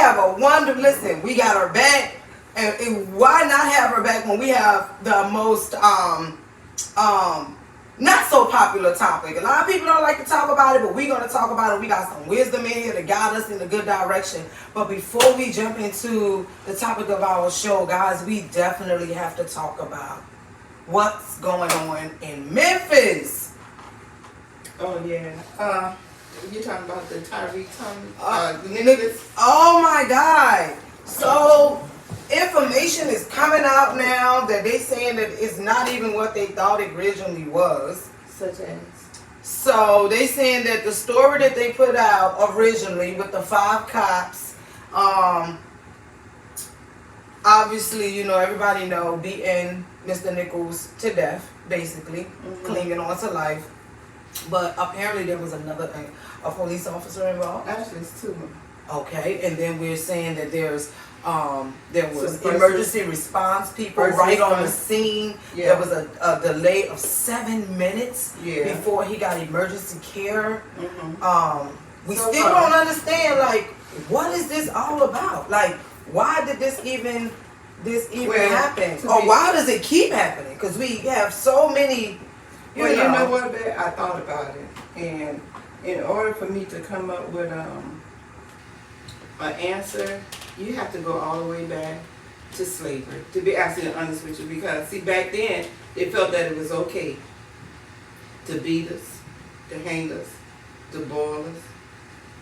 have a wonder. Listen, we got her back, and why not have her back when we have the most not so popular topic? A lot of people don't like to talk about it, but we're gonna talk about it. We got some wisdom in here to guide us in a good direction. But before we jump into the topic of our show, guys, we definitely have to talk about what's going on in Memphis. Oh yeah. You're talking about the Tyreek Oh my God. So information is coming out now that they saying that it's not even what they thought it originally was. Such as? So they saying that the story that they put out originally with the 5 cops, obviously, you know, everybody know beating Mr. Nichols to death, basically, clinging on to life. But apparently there was a police officer involved. Actually, it's 2. Okay, and then we're saying that there was emergency response people right on the scene. Yeah. There was a delay of 7 minutes before he got emergency care. We So still don't understand, like, what is this all about? Like, why did this even happen? Or why does it keep happening? Because we have so many. You know what, babe? I thought about it, and in order for me to come up with an answer, you have to go all the way back to slavery, to be absolutely honest with you, because see, back then they felt that it was okay to beat us, to hang us, to boil us,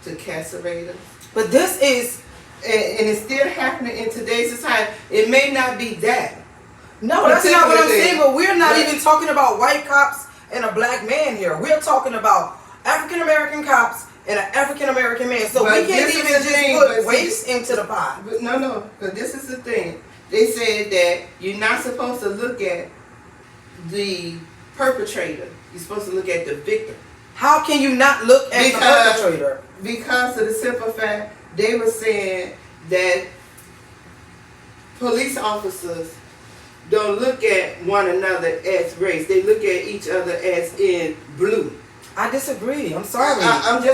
to castrate us. But this is, and it's still happening in today's society. It may not be that. no, that's not what I'm saying, but we're not even talking about white cops and a black man here. We're talking about African American cops and an African American man. So But we can't even just put race into the pot. But no, because this is the thing. They said that you're not supposed to look at the perpetrator. You're supposed to look at the victim. How can you not look at the perpetrator? Because of the simple fact, they were saying that police officers don't look at one another as race. They look at each other as in blue. I disagree. I'm sorry.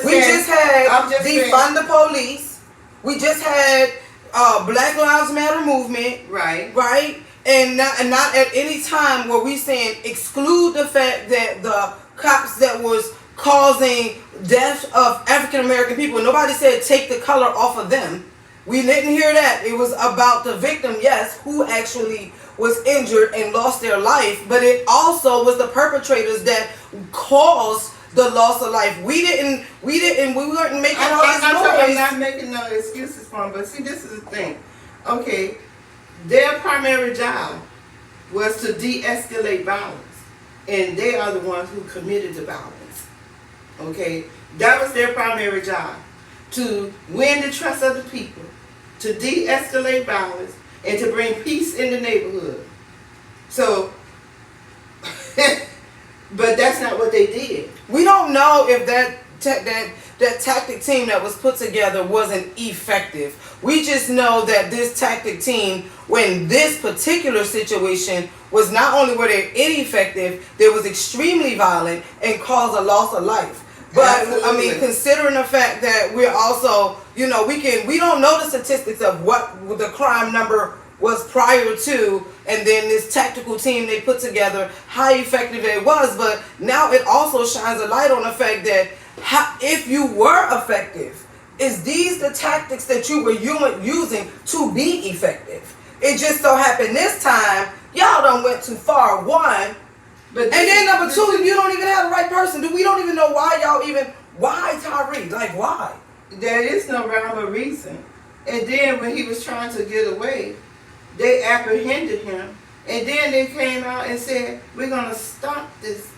We just had defund the police. We just had Black Lives Matter movement. Right. Right. And not at any time were we saying exclude the fact that the cops that was causing death of African American people. Nobody said take the color off of them. We didn't hear that. It was about the victim, yes, who actually was injured and lost their life, but it also was the perpetrators that caused the loss of life. We weren't making all this noise. I'm not making no excuses for them, but see, this is the thing. Okay, their primary job was to de-escalate violence, and they are the ones who committed the violence. Okay, that was their primary job, to win the trust of the people, to de-escalate violence, and to bring peace in the neighborhood. So, but that's not what they did. We don't know if that tactic team that was put together wasn't effective. We just know that this tactic team, when this particular situation was not only were they ineffective, they was extremely violent and caused a loss of life. But Absolutely. I mean, considering the fact that we're also, you know, we don't know the statistics of what the crime number was prior to, and then this tactical team they put together, how effective it was. But now it also shines a light on the fact that if you were effective, is these the tactics that you were using to be effective? It just so happened this time y'all done went too far. One. And then number 2, you don't even have the right person. We don't even know why why Tyreek? Like, why? There is no rhyme or reason. And then when he was trying to get away, they apprehended him. And then they came out and said, we're going to stomp this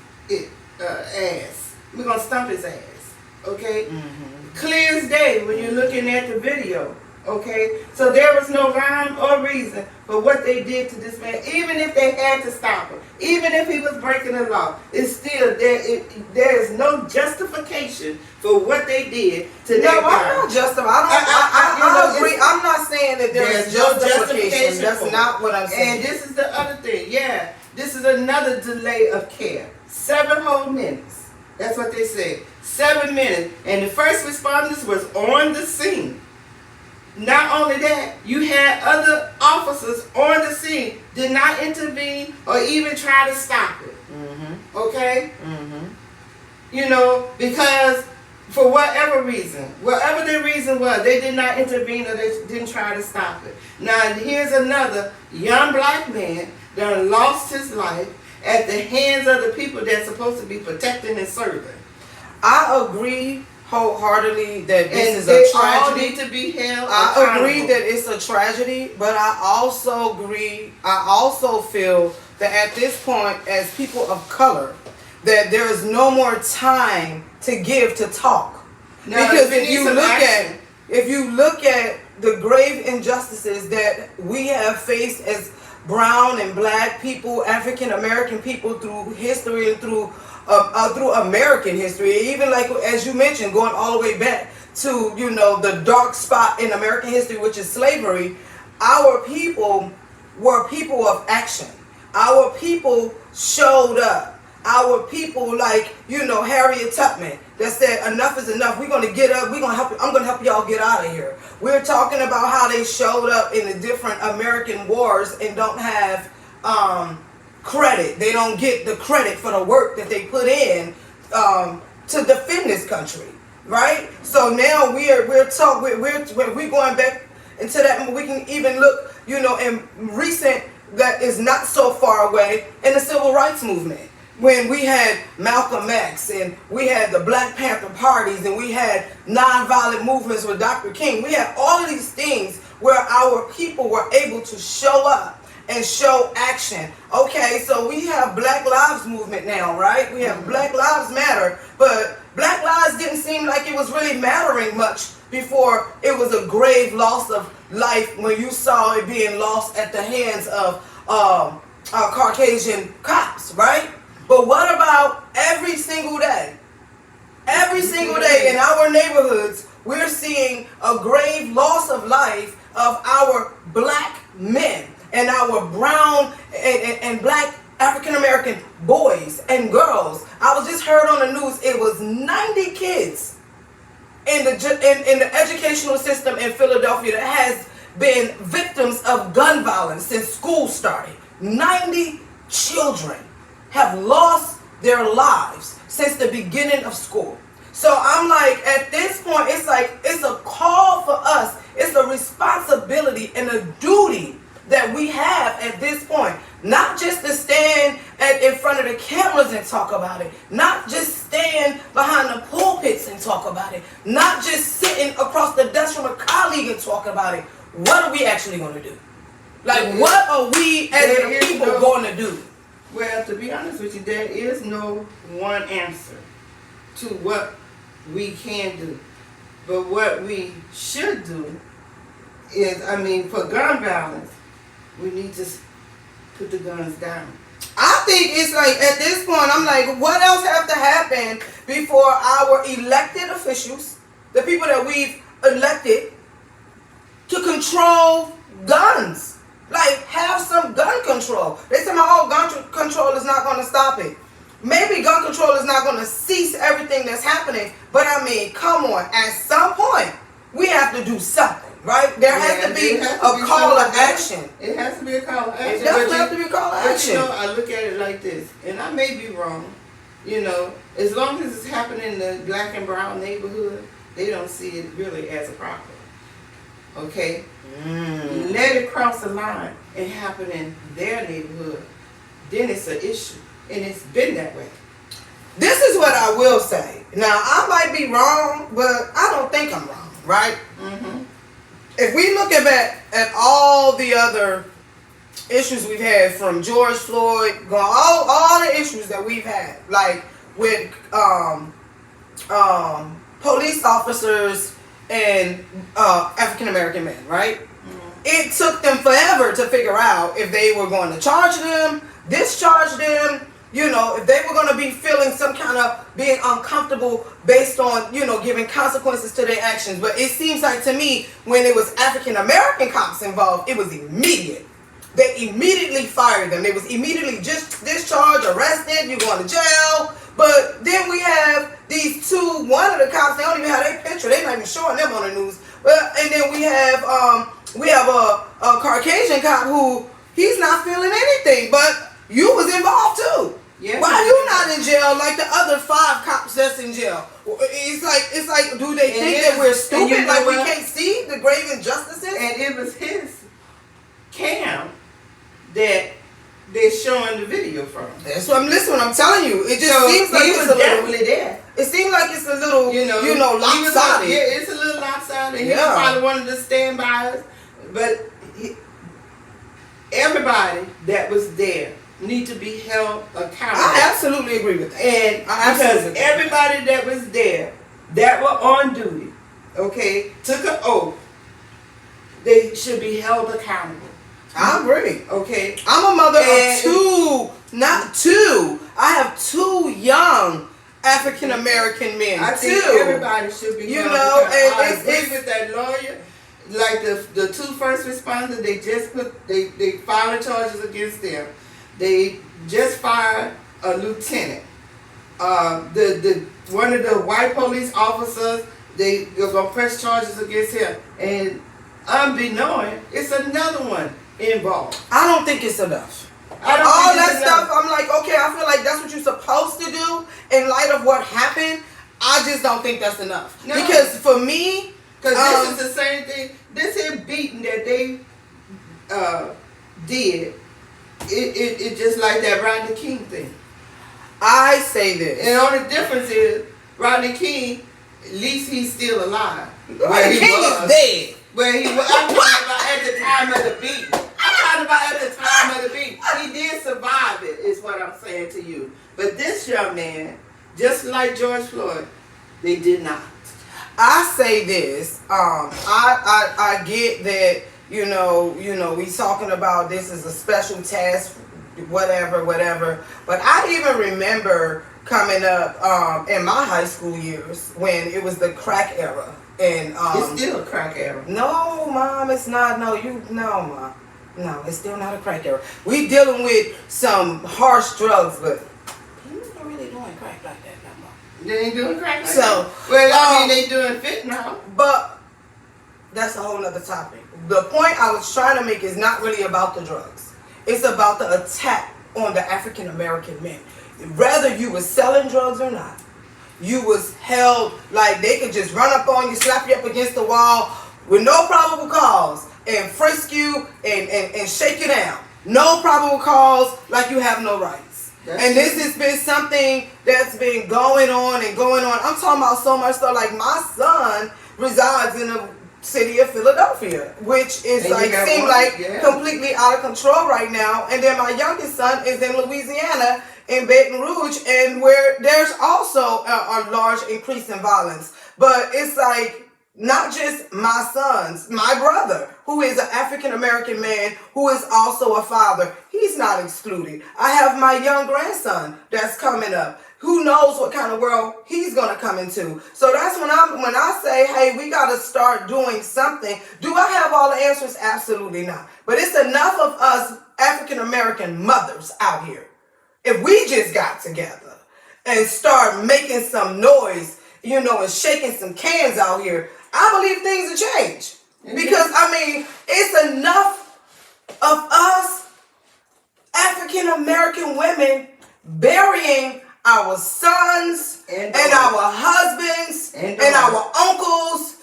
ass. We're going to stomp his ass. Okay? Mm-hmm. Clear as day when you're looking at the video. Okay? So there was no rhyme or reason for what they did to this man. Even if they had to stop him, even if he was breaking the law, it's still there is no justification for what they did to that guy. No, I'm not justifying. I agree. I'm not saying that there's no justification. That's not what I'm saying. And this is the other thing. Yeah, this is another delay of care. 7 whole minutes. That's what they said. 7 minutes. And the first responders was on the scene. Not only that, you had other officers on the scene did not intervene or even try to stop it. Mm-hmm. Okay? Mm-hmm. You know, because for whatever the reason was, they did not intervene or they didn't try to stop it. Now, here's another young black man that lost his life at the hands of the people that's supposed to be protecting and serving. I agree wholeheartedly that this And is they a all tragedy. need to be held I agree accountable. that it's a tragedy, but I also feel that at this point, as people of color, that there is no more time to give to talk. Now, Because we if need you some look action. at the grave injustices that we have faced as brown and black people, African American people through history and through American history, even like as you mentioned, going all the way back to the dark spot in American history, which is slavery. Our people were people of action. Our people showed up. Our people, like Harriet Tubman, that said enough is enough. We're gonna get up. We're gonna help. I'm gonna help y'all get out of here. We're talking about how they showed up in the different American wars and don't have credit. They don't get the credit for the work that they put in to defend this country, right? So now we're going back into that. We can even look, in recent that is not so far away in the civil rights movement. When we had Malcolm X and we had the Black Panther parties and we had nonviolent movements with Dr. King, we had all of these things where our people were able to show up and show action. Okay, so we have Black Lives Movement now, right? We have Black Lives Matter, but Black Lives didn't seem like it was really mattering much before it was a grave loss of life when you saw it being lost at the hands of Caucasian cops, right? But what about every single day? Every single day in our neighborhoods, we're seeing a grave loss of life of our black men and our brown and black African American boys and girls. I was just heard on the news, it was 90 kids in the educational system in Philadelphia that has been victims of gun violence since school started. 90 children have lost their lives since the beginning of school. So I'm like, at this point, it's a call for us. It's a responsibility and a duty that we have at this point. Not just to stand in front of the cameras and talk about it. Not just stand behind the pulpits and talk about it. Not just sitting across the desk from a colleague and talk about it. What are we actually going to do? Like, what are we as the people going to do? Well, to be honest with you, there is no one answer to what we can do. But what we should do is, for gun violence, we need to put the guns down. I think it's like, at this point, I'm like, what else have to happen before our elected officials, the people that we've elected, to control guns? Like, have some gun control. They say, gun control is not going to stop it. Maybe gun control is not going to cease everything that's happening. But come on. At some point, we have to do something, right? There has to be a call to action. It has to be a call to action. It does have to be a call to action. I look at it like this, and I may be wrong. As long as it's happening in the black and brown neighborhood, they don't see it really as a problem. Okay? Let it cross the line and happen in their neighborhood, then it's an issue. And it's been that way. This is what I will say. Now, I might be wrong, but I don't think I'm wrong, right? Mm-hmm. If we look at all the other issues we've had, from George Floyd, all the issues that we've had, like with police officers and African American men, right? It took them forever to figure out if they were going to charge them, discharge them, if they were going to be feeling some kind of being uncomfortable based on, giving consequences to their actions. But it seems like to me, when it was African American cops involved, it was immediate. They immediately fired them. They was immediately just discharged, arrested, you're going to jail. But then we have these two, one of the cops, they don't even have their picture. They're not even showing them on the news. Well, and then we have a Caucasian cop who he's not feeling anything, but you was involved too. Yes, Why you not in jail like the other 5 cops that's in jail? It's like, do they think that we're stupid? you know Like we what? can't see the grave injustices? And it was his cam that they're showing the video from. That's what I'm telling you. It just So seems like he it's was a little. definitely there. It seems like it's a little, He was lopsided. yeah, it's a little lopsided. He Yeah. probably wanted to stand by us, but everybody that was there need to be held accountable. I absolutely agree with that. And I absolutely because agree. everybody that was there, that were on duty, okay, took an oath, they should be held accountable. I agree. Okay. I'm a mother And- of 2, not 2. I have 2 young African American men. I think 2. everybody should be You held know, accountable. and I it's- agree it's- with that lawyer. Like the 2 first responders, they filed charges against them. They just fired a lieutenant. The one of the white police officers, they're gonna press charges against him. And unbeknown, it's another one involved. I don't think it's enough. I don't All think that it's stuff, enough. I'm like, okay, I feel like that's what you're supposed to do in light of what happened. I just don't think that's enough. No. Because for me, Because this is the same thing. This here beating that they did, it just like that Rodney King thing. I say this. And the only difference is Rodney King, at least he's still alive. Rodney King is dead. Where he was. I'm talking about at the time of the beating. I'm talking about at the time of the beating. He did survive it, is what I'm saying to you. But this young man, just like George Floyd, they did not. I say this. I get that. You know, we talking about this as a special task, whatever. But I even remember coming up in my high school years when it was the crack era, and It's still a crack era. no, Mom, it's not. No, Mom. No, it's still not a crack era. We dealing with some harsh drugs, but you ain't really doing crack like that no more. They ain't doing crack like So, that. Well, I mean, they doing fentanyl. But that's a whole nother topic. The point I was trying to make is not really about the drugs. It's about the attack on the African American men. Whether you was selling drugs or not, you was held like they could just run up on you, slap you up against the wall with no probable cause and frisk you and shake you down. No probable cause, like you have no rights. And this has been something that's been going on and going on. I'm talking about so much so, like my son resides in the city of Philadelphia, which is And you got seem one? like Yeah. completely out of control right now. And then my youngest son is in Louisiana, in Baton Rouge, and where there's also a large increase in violence. But it's like not just my sons, my brother, who is an African American man, who is also a father, he's not excluded. I have my young grandson that's coming up. Who knows what kind of world he's gonna come into? So that's when I say, hey, we gotta start doing something. Do I have all the answers? Absolutely not. But it's enough of us African American mothers out here. If we just got together and start making some noise, and shaking some cans out here, I believe things will change. Because, it's enough of us African American women burying our sons and our husbands and our uncles.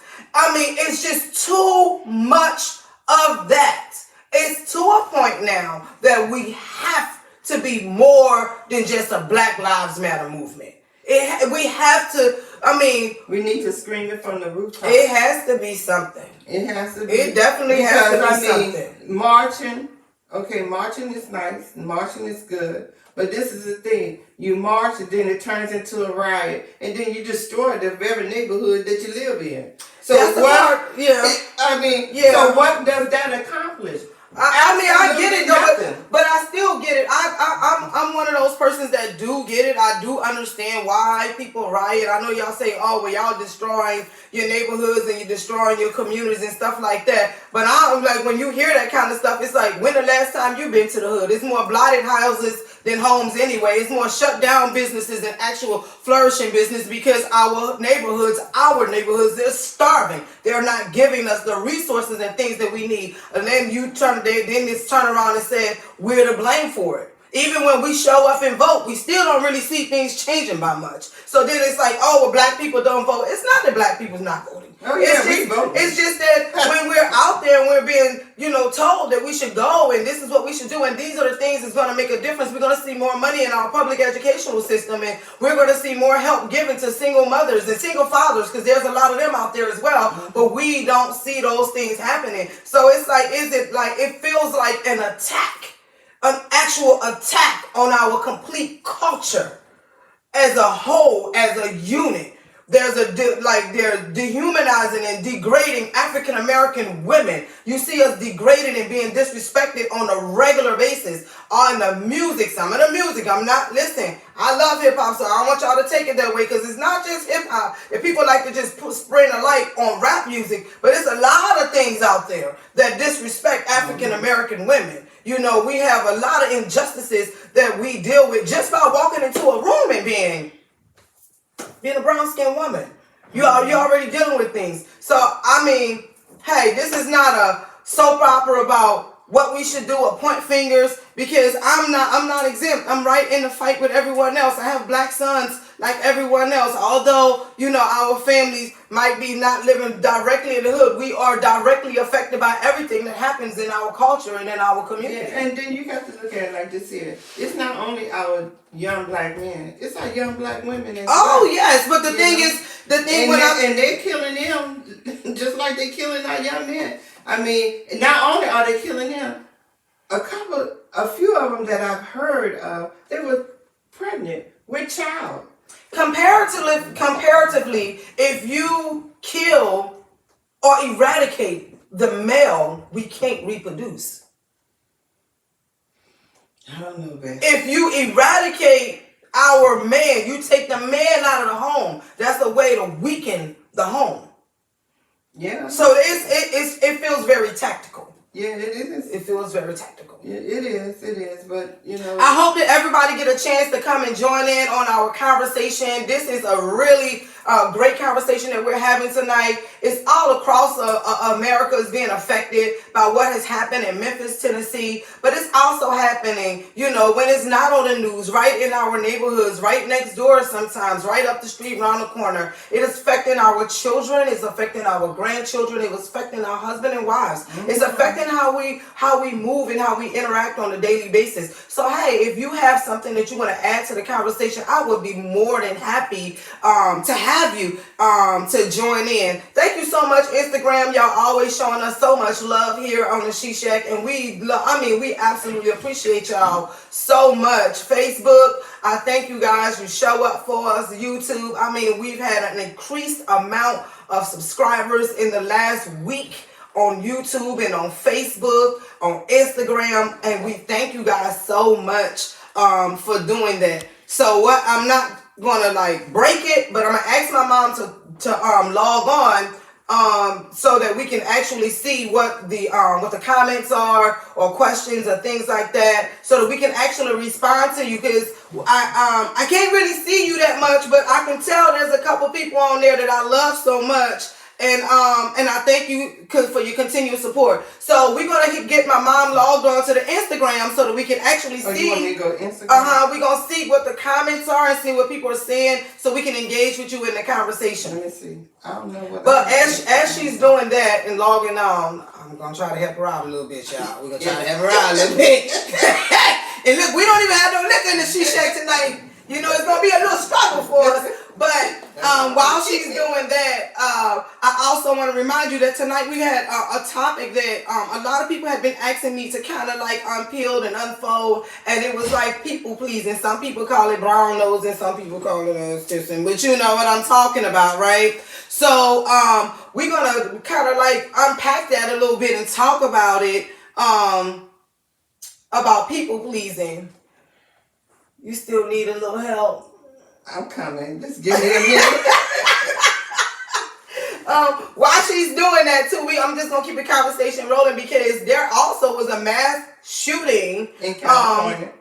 It's just too much of that. It's to a point now that we have to be more than just a Black Lives Matter movement. We have to, we need to scream it from the rooftop. it has to be something. It has to be. It definitely has to be something. Marching is nice. Marching is good. But this is the thing. You march and then it turns into a riot. And then you destroy the very neighborhood that you live in. So That's the part, yeah. So what does that accomplish? I get it though, Nothing. but I still get it. I'm one of those persons that do get it. I do understand why people riot. I know y'all say, oh, well, y'all destroying your neighborhoods and you're destroying your communities and stuff like that. But I'm like, when you hear that kind of stuff, it's like, when the last time you been to the hood? It's more blighted houses than homes anyway. It's more shut down businesses than actual flourishing business because our neighborhoods, they're starving. They're not giving us the resources and things that we need. And then this turn around and said we're to blame for it. Even when we show up and vote, we still don't really see things changing by much. So then it's like, oh, well, black people don't vote. It's not that black people's not voting. Oh, yeah, we vote. It's just that when we're out there and we're being, told that we should go and this is what we should do and these are the things that's going to make a difference, we're going to see more money in our public educational system and we're going to see more help given to single mothers and single fathers because there's a lot of them out there as well, but we don't see those things happening. So it's like, it feels like an attack. An actual attack on our complete culture as a whole, as a unit. They're dehumanizing and degrading African American women. You see us degraded and being disrespected on a regular basis. On the music, some of the music. Listen, I love hip hop, so I don't want y'all to take it that way because it's not just hip hop. If people like to just spread a light on rap music, but it's a lot of things out there that disrespect African American women. We have a lot of injustices that we deal with just by walking into a room and being a brown-skinned woman. You're already dealing with things. So, hey, this is not a soap opera about what we should do or point fingers because I'm not exempt. I'm right in the fight with everyone else. I have black sons like everyone else. Although, our families might be not living directly in the hood, we are directly affected by everything that happens in our culture and in our community. Yeah, and then you have to look at it like this here. It's not only our young black men, it's our young black women as well. Oh, yes, but and they're killing them just like they're killing our young men. Not only are they killing them, a few of them that I've heard of, they were pregnant with child. Comparatively, if you kill or eradicate the male, we can't reproduce. I don't know, babe. If you eradicate our man, you take the man out of the home. That's a way to weaken the home. Yeah. So it feels very tactical. Yeah, it is. It feels very tactical. Yeah, it is. But, I hope that everybody get a chance to come and join in on our conversation. This is a really great conversation that we're having tonight. It's all across America is being affected by what has happened in Memphis, Tennessee. But it's also happening, when it's not on the news, right in our neighborhoods, right next door sometimes, right up the street, around the corner. It is affecting our children. It's affecting our grandchildren. It was affecting our husband and wives. Mm-hmm. It's affecting how we move and how we interact on a daily basis. So, hey, if you have something that you want to add to the conversation, I would be more than happy to have you to join in. Thank you so much, Instagram. Y'all always showing us so much love here on the She Shack, and we absolutely appreciate y'all so much. Facebook, I thank you guys. You show up for us. YouTube, we've had an increased amount of subscribers in the last week on YouTube and on Facebook, on Instagram, and we thank you guys so much for doing that. So what? I'm not gonna break it, but I'm gonna ask my mom to log on so that we can actually see what the comments are or questions or things like that, so that we can actually respond to you, because I can't really see you that much, but I can tell there's a couple people on there that I love so much. And I thank you for your continued support. So we're gonna get my mom logged on to the Instagram so that we can actually see. You want me to go Instagram? We're gonna see what the comments are and see what people are saying, so we can engage with you in the conversation. Let me see. I don't know what. But as she's doing that and logging on, I'm gonna try to help her out a little bit, y'all. We're gonna try to help her out a little bit. And look, we don't even have no liquor in the She Shack tonight. It's gonna be a little struggle for us. But while she's doing that, I also want to remind you that tonight we had a topic that a lot of people had been asking me to kind of unpeel and unfold, and it was people pleasing. Some people call it brown nose, and some people call it kissing, but you know what I'm talking about, right? So we're gonna kind of unpack that a little bit and talk about it, about people pleasing. You still need a little help? I'm coming. Just give me a minute. While she's doing that too, I'm just gonna keep the conversation rolling, because there also was a mass shooting in California.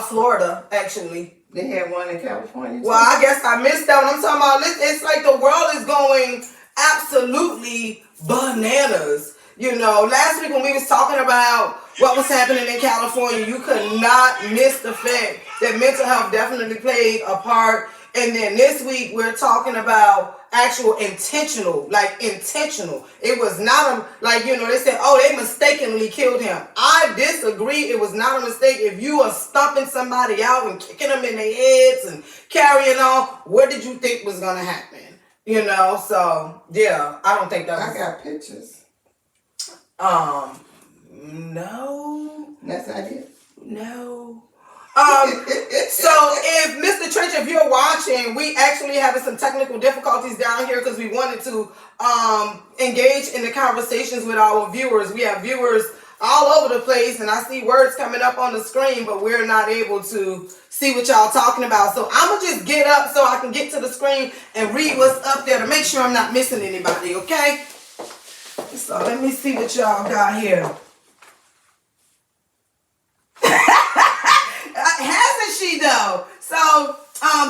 Florida, actually. They had one in California too. Well, I guess I missed that one. I'm talking about, it's like the world is going absolutely bananas. You know, last week when we was talking about what was happening in California, you could not miss the fact that mental health definitely played a part. And then this week we're talking about actual intentional. It was not they said, oh, they mistakenly killed him. I disagree. It was not a mistake. If you are stomping somebody out and kicking them in their heads and carrying on, what did you think was going to happen? You know, so yeah, I don't think that was... I got pictures. No. That's not it? No. So if Mr. Trench, if you're watching, we actually having some technical difficulties down here because we wanted to engage in the conversations with our viewers. We have viewers all over the place, and I see words coming up on the screen, but we're not able to see what y'all talking about. So I'm gonna just get up so I can get to the screen and read what's up there to make sure I'm not missing anybody, okay? So let me see what y'all got here. Hasn't she though? So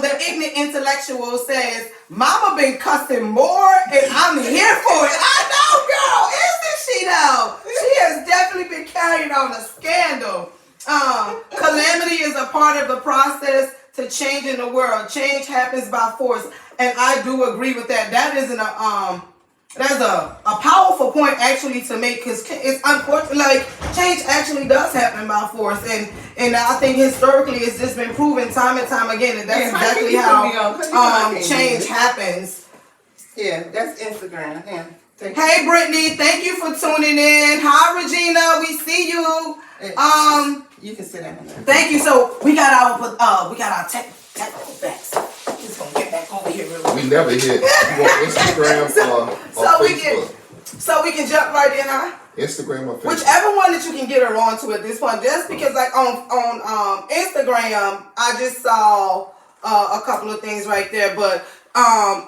the ignorant intellectual says, Mama been cussing more and I'm here for it. I know, girl, isn't she though? She has definitely been carrying on a scandal. Calamity is a part of the process to changing the world. Change happens by force. And I do agree with that. That isn't that's a powerful point actually to make, because it's unfortunate, like change actually does happen by force, and I think historically it's just been proven time and time again that that's exactly how change happens. Yeah, that's Instagram. Yeah. Hey Brittany, thank you for tuning in. Hi Regina, we see you. You can sit down there. Thank you. So we got our technical facts. Just gonna get back over here real quick. We never hit Instagram or Facebook. So we can jump right in, huh? Instagram or Facebook. Whichever one that you can get her onto at this point. Just because like on Instagram, I just saw a couple of things right there, but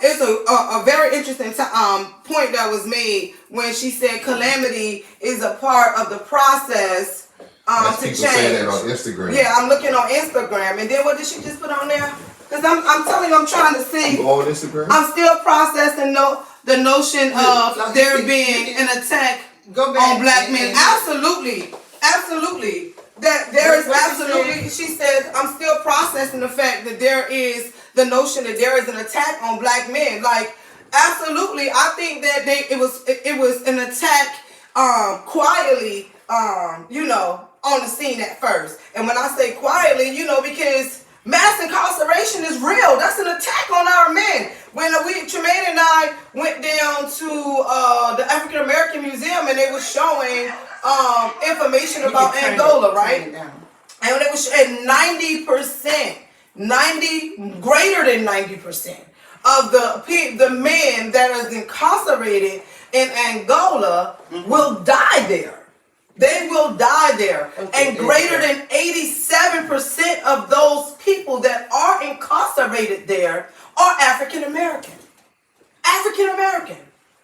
it's a very interesting point that was made when she said calamity is a part of the process to change. People say that on Instagram. Yeah, I'm looking on Instagram, and then what did she just put on there? Because I'm telling you, I'm trying to see. You on Instagram? I'm still processing the notion of there being an attack on black men. Absolutely. That there is absolutely, she said, I'm still processing the fact that there is the notion that there is an attack on black men. Like, absolutely, I think that it was an attack quietly, on the scene at first. And when I say quietly, because mass incarceration is real. That's an attack on our men. When Tremaine and I went down to the African American Museum and they were showing information about Angola, right? And it was 90%, greater than 90% of the men that is incarcerated in Angola will die there. They will die there. Okay, and greater than 87% of those people that are incarcerated there are African American. African American.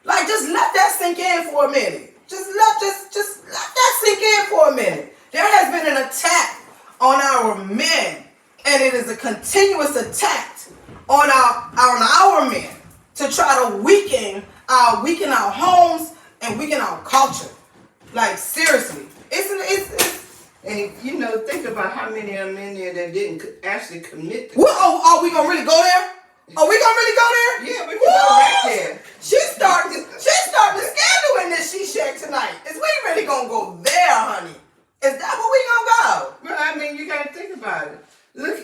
Like, just let that sink in for a minute. Just let that sink in for a minute. There has been an attack on our men, and it is a continuous attack on our men to try to weaken our homes and weaken our culture. Like, seriously. It's and think about how many of them in there that didn't actually commit the are we gonna really go there? Are we gonna really go there? Yeah, we can go right there. She's starting the scandal in this She Shack tonight. Is we really gonna go there, honey? Is that where we gonna go? Well, you gotta think about it. Look,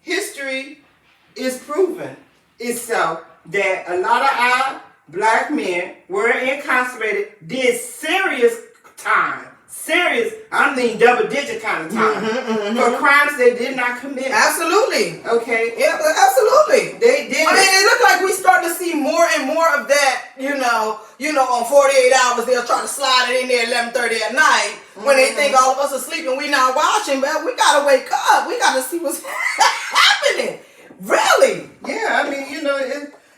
history is proven itself that a lot of our black men were incarcerated, did serious time. Serious, double-digit kind of time. For crimes they did not commit. Absolutely. Okay? Yeah, absolutely. They did. It looked like we starting to see more and more of that, on 48 hours, they'll try to slide it in there at 11:30 at night when they think all of us are sleeping, we not watching, but we got to wake up. We got to see what's happening. Really? Yeah,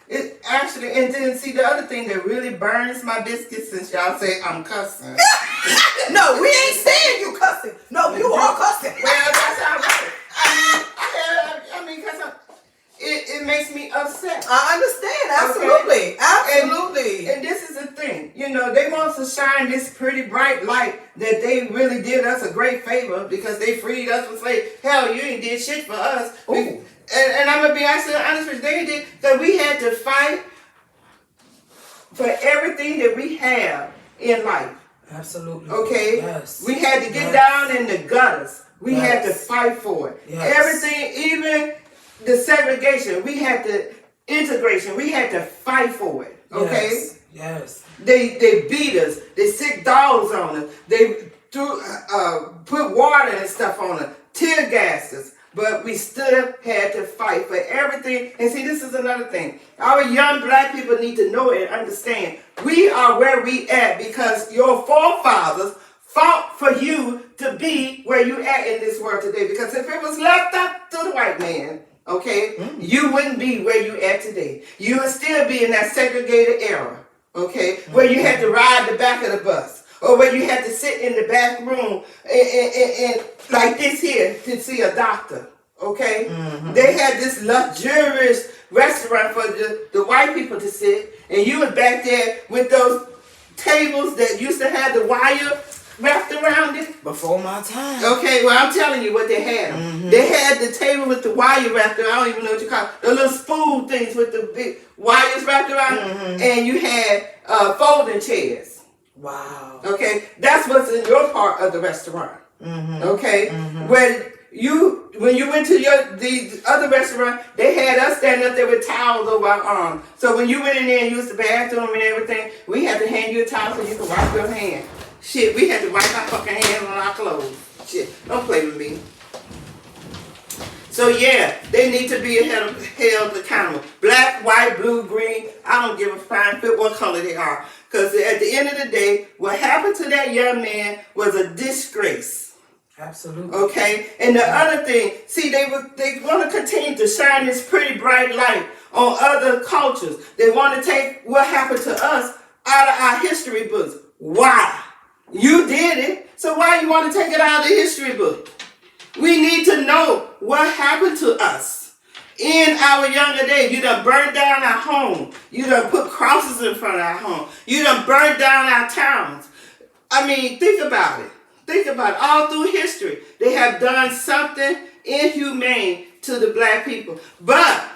it actually, and then see the other thing that really burns my biscuits since y'all say I'm cussing. No, we ain't saying you cussing. No, you are cussing. Well, that's how shine this pretty bright light that they really did us a great favor because they freed us from slavery. Hell, you ain't did shit for us. And I'm gonna be honest with you, they did, because we had to fight for everything that we have in life. Absolutely. Okay? Yes. We had to get down in the gutters. We had to fight for it. Yes. Everything, even the segregation, we had to integration, we had to fight for it. Okay? Yes. They beat us. They sick dogs on us. They put water and stuff on us. Tear gassed us. But we stood up, had to fight for everything. And see, this is another thing. Our young black people need to know and understand. We are where we at because your forefathers fought for you to be where you at in this world today. Because if it was left up to the white man, okay, you wouldn't be where you at today. You would still be in that segregated era, okay, where you had to ride the back of the bus. Or where you had to sit in the back room and like this here to see a doctor, okay? They had this luxurious restaurant for the white people to sit, and you was back there with those tables that used to have the wire wrapped around it. Before my time. Okay, well, I'm telling you what they had. They had the table with the wire wrapped around. I don't even know what you call it. The little spoon things with the big wires wrapped around. And you had folding chairs. Wow. Okay, that's what's in your part of the restaurant. Okay, when you went to the other restaurant, they had us standing up there with towels over our arms. So when you went in there and used the bathroom and everything, we had to hand you a towel so you could wipe your hand. Shit, we had to wipe our fucking hands on our clothes. Shit, don't play with me. So yeah, they need to be held accountable. Black, white, blue, green, I don't give a flying fit what color they are. Because at the end of the day, what happened to that young man was a disgrace. Absolutely. Okay? And the other thing, see, they want to continue to shine this pretty bright light on other cultures. They want to take what happened to us out of our history books. Why? You did it, so why you want to take it out of the history book? We need to know what happened to us in our younger days. You done burned down our home. You done put crosses in front of our home. You done burned down our towns. I mean, think about it. Think about it. All through history, they have done something inhumane to the black people. But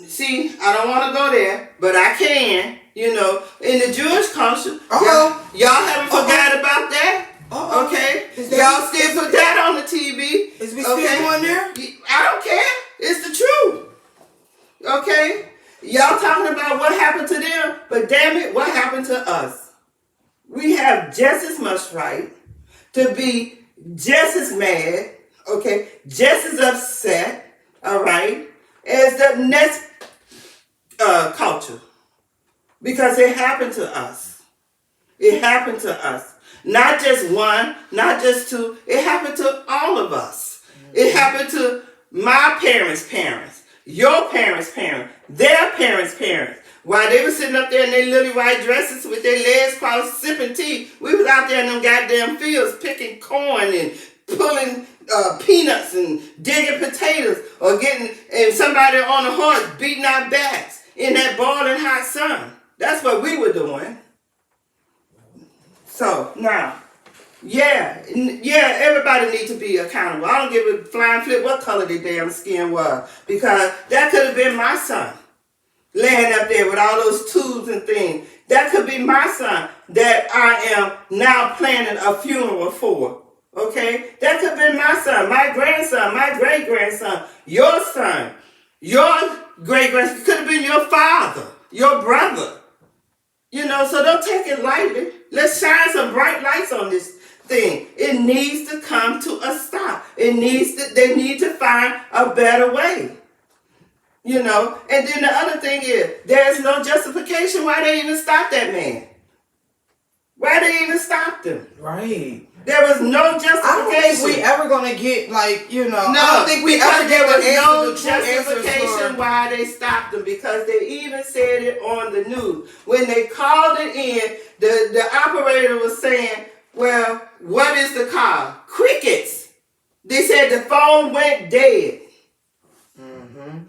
see, I don't want to go there, but I can. You know, in the Jewish culture, y'all haven't forgot about that. Okay, y'all still put that on the TV. Is we still going there? I don't care. It's the truth. Okay, y'all talking about what happened to them, but damn it, what happened to us? We have just as much right to be just as mad, okay, just as upset, all right, as the next culture, because it happened to us. It happened to us. Not just one, not just two. It happened to all of us. It happened to my parents' parents, your parents' parents, their parents' parents. While they were sitting up there in their little white dresses with their legs crossed, sipping tea, we was out there in them goddamn fields picking corn and pulling peanuts and digging potatoes, or getting somebody on a horse beating our backs in that boiling hot sun. That's what we were doing. So now, yeah, everybody needs to be accountable. I don't give a flying flip what color their damn skin was, because that could have been my son laying up there with all those tubes and things. That could be my son that I am now planning a funeral for. Okay, that could have been my son, my grandson, my great grandson, your son, your great grandson. Could have been your father, your brother. You know, so don't take it lightly. Let's shine some bright lights on this thing. It needs to come to a stop. They need to find a better way. You know, and then the other thing is, there's no justification why they even stopped that man. Why they even stopped him. Right. There was no justification. I don't think we ever gonna get, like, you know. No, I don't think we ever there was no the true answers justification why they stopped them, because they even said it on the news. When they called it in, the operator was saying, well, what is the call? Crickets. They said the phone went dead.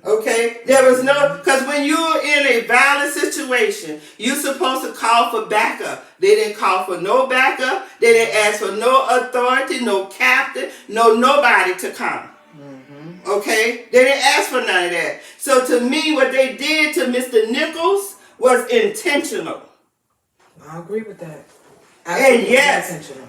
Okay, there was no, because when you're in a violent situation, you're supposed to call for backup. They didn't call for no backup. They didn't ask for no authority, no captain, nobody to come. Okay, they didn't ask for none of that. So to me, what they did to Mr. Nichols was intentional. I agree with that. And yes, intentional.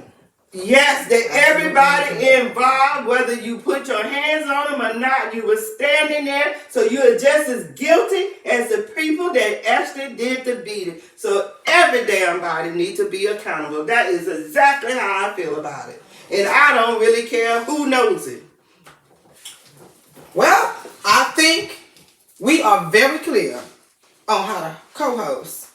yes, that everybody involved, whether you put your hands on them or not, you were standing there, so you're just as guilty as the people that actually did the beating. So every damn body needs to be accountable. That is exactly how I feel about it. And I don't really care who knows it. Well, I think we are very clear on how the co-host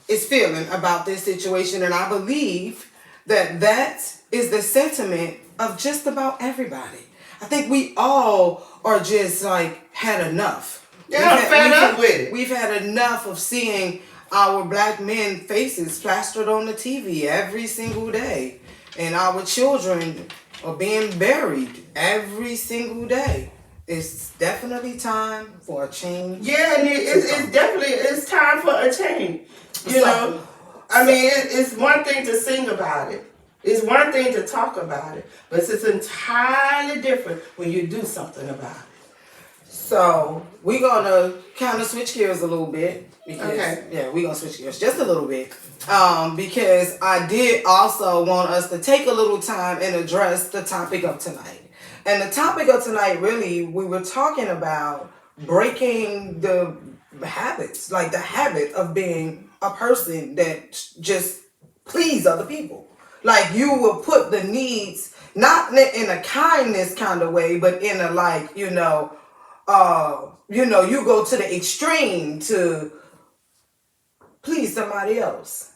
is feeling about this situation, and I believe that is the sentiment of just about everybody. I think we all are just like had enough. Yeah, fed up with it. We've had enough of seeing our black men faces plastered on the TV every single day, and our children are being buried every single day. It's definitely time for a change. Yeah, and it's time for a change. You know, I mean, it's one thing to sing about it. It's one thing to talk about it, but it's entirely different when you do something about it. So we're gonna kind of switch gears a little bit. Because, yeah, we're gonna switch gears just a little bit. Because I did also want us to take a little time and address the topic of tonight. And the topic of tonight, really, we were talking about breaking the habits, like the habit of being a person that just please other people. Like you will put the needs, not in a kindness kind of way, but in a like, you go to the extreme to please somebody else.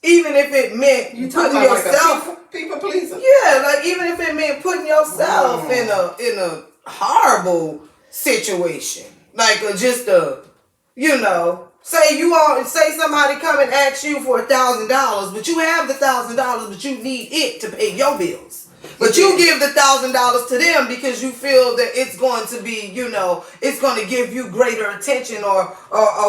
Even if it meant You putting talking about yourself, like a people pleaser? yeah, like even if it meant putting yourself in a horrible situation, like say somebody come and ask you for $1,000, but you have the $1,000, but you need it to pay your bills. But you give the $1,000 to them because you feel that it's going to be, it's going to give you greater attention or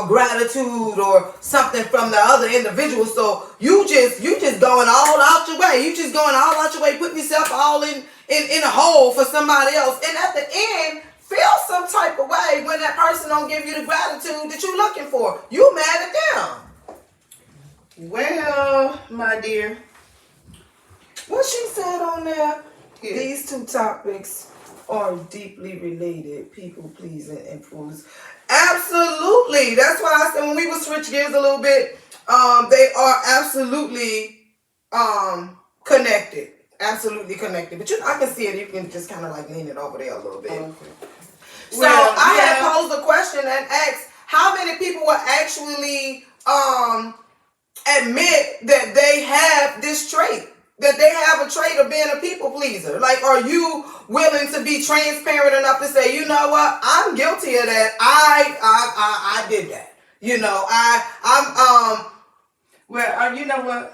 gratitude or something from the other individual. So you just going all out your way. You just going all out your way, putting yourself all in a hole for somebody else. And at the end, feel some type of way when that person don't give you the gratitude that you're looking for. You mad at them. Well, my dear, What she said on there, Yeah. these two topics are deeply related, people pleasing and fools. Absolutely. That's why I said when we would switch gears a little bit, they are absolutely connected. Absolutely connected. But I can see it. You can just kind of like lean it over there a little bit. okay. So I had posed a question and asked how many people will actually admit that they have this trait, that they have a trait of being a people pleaser. Like, are you willing to be transparent enough to say, you know what, I'm guilty of that. I did that. Well, you know what?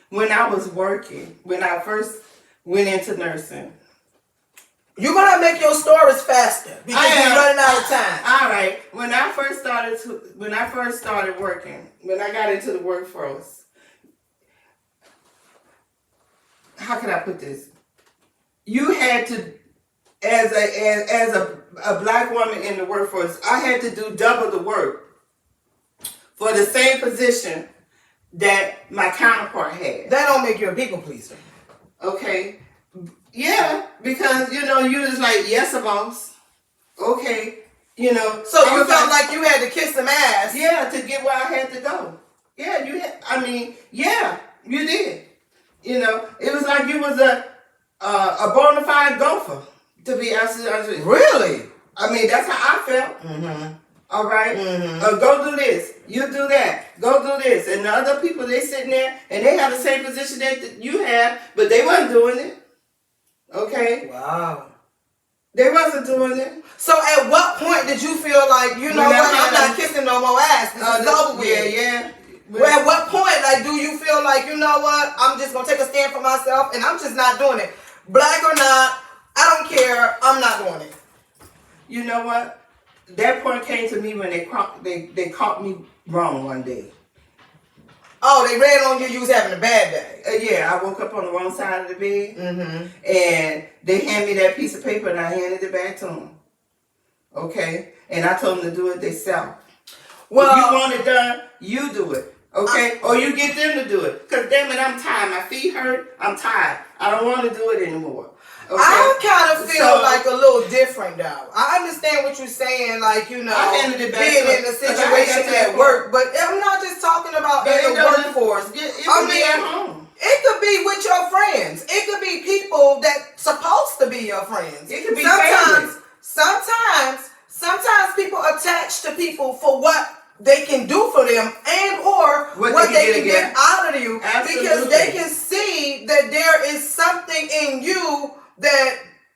When I was working, when I first went into nursing. You're gonna make your stories faster because you're running out of time. All right. When I first started working, when I got into the workforce, how can I put this? You had to, as a black woman in the workforce, I had to do double the work for the same position that my counterpart had. That don't make you a people pleaser. Okay. Yeah, because you was like, yes, boss. Okay. So you felt like you had to kiss some ass. Yeah, to get where I had to go. Yeah, you did. It was like you was a bona fide gopher, to be absolutely honest with you. Really? I mean, that's how I felt. Mm-hmm. All right? Mm-hmm. Go do this. You do that. Go do this. And the other people, they sitting there, and they have the same position that you have, but they wasn't doing it. Okay? Wow. They wasn't doing it. So at what point did you feel like, you know what, I'm not kissing no more ass. This is over with. Yeah. Well, at what point, like, do you feel like, you know what, I'm just going to take a stand for myself and I'm just not doing it. Black or not, I don't don't care. I'm not doing it. You know what? That point came to me when they caught me wrong one day. Oh, they ran on you. You was having a bad day. Yeah, I woke up on the wrong side of the bed, Mm-hmm. and they handed me that piece of paper, and I handed it back to them. Okay, and I told them to do it themselves. Well, If you want it done, you do it. Okay, or you get them to do it. Cause damn it, I'm tired. My feet hurt. I'm tired. I don't want to do it anymore. Okay? I kind of feel So- like a little different though. I understand what you're saying, like, you know, I handed it back being to- in a 'cause I situation got to at work, but I'm not just talking about But in it the doesn't- workforce. It I can be at mean, home. it could be with your friends. It could be people that supposed to be your friends. It could be sometimes people attach to people for what they can do for them and or what they can get out of you. Absolutely. Because they can see that there is something in you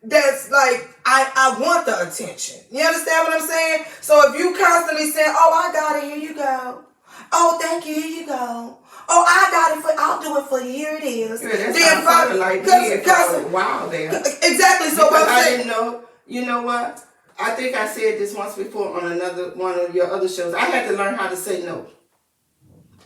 that's like, I want the attention. You understand what I'm saying? So if you constantly saying, oh, I got it, here you go. Oh, thank you, here you go. Oh, I got it, I'll do it for you, here it is. Yeah, that sounded like me for a while there. Exactly. So what Because I'm I saying, didn't know. You know what? I think I said this once before on another one of your other shows. I had to learn how to say no.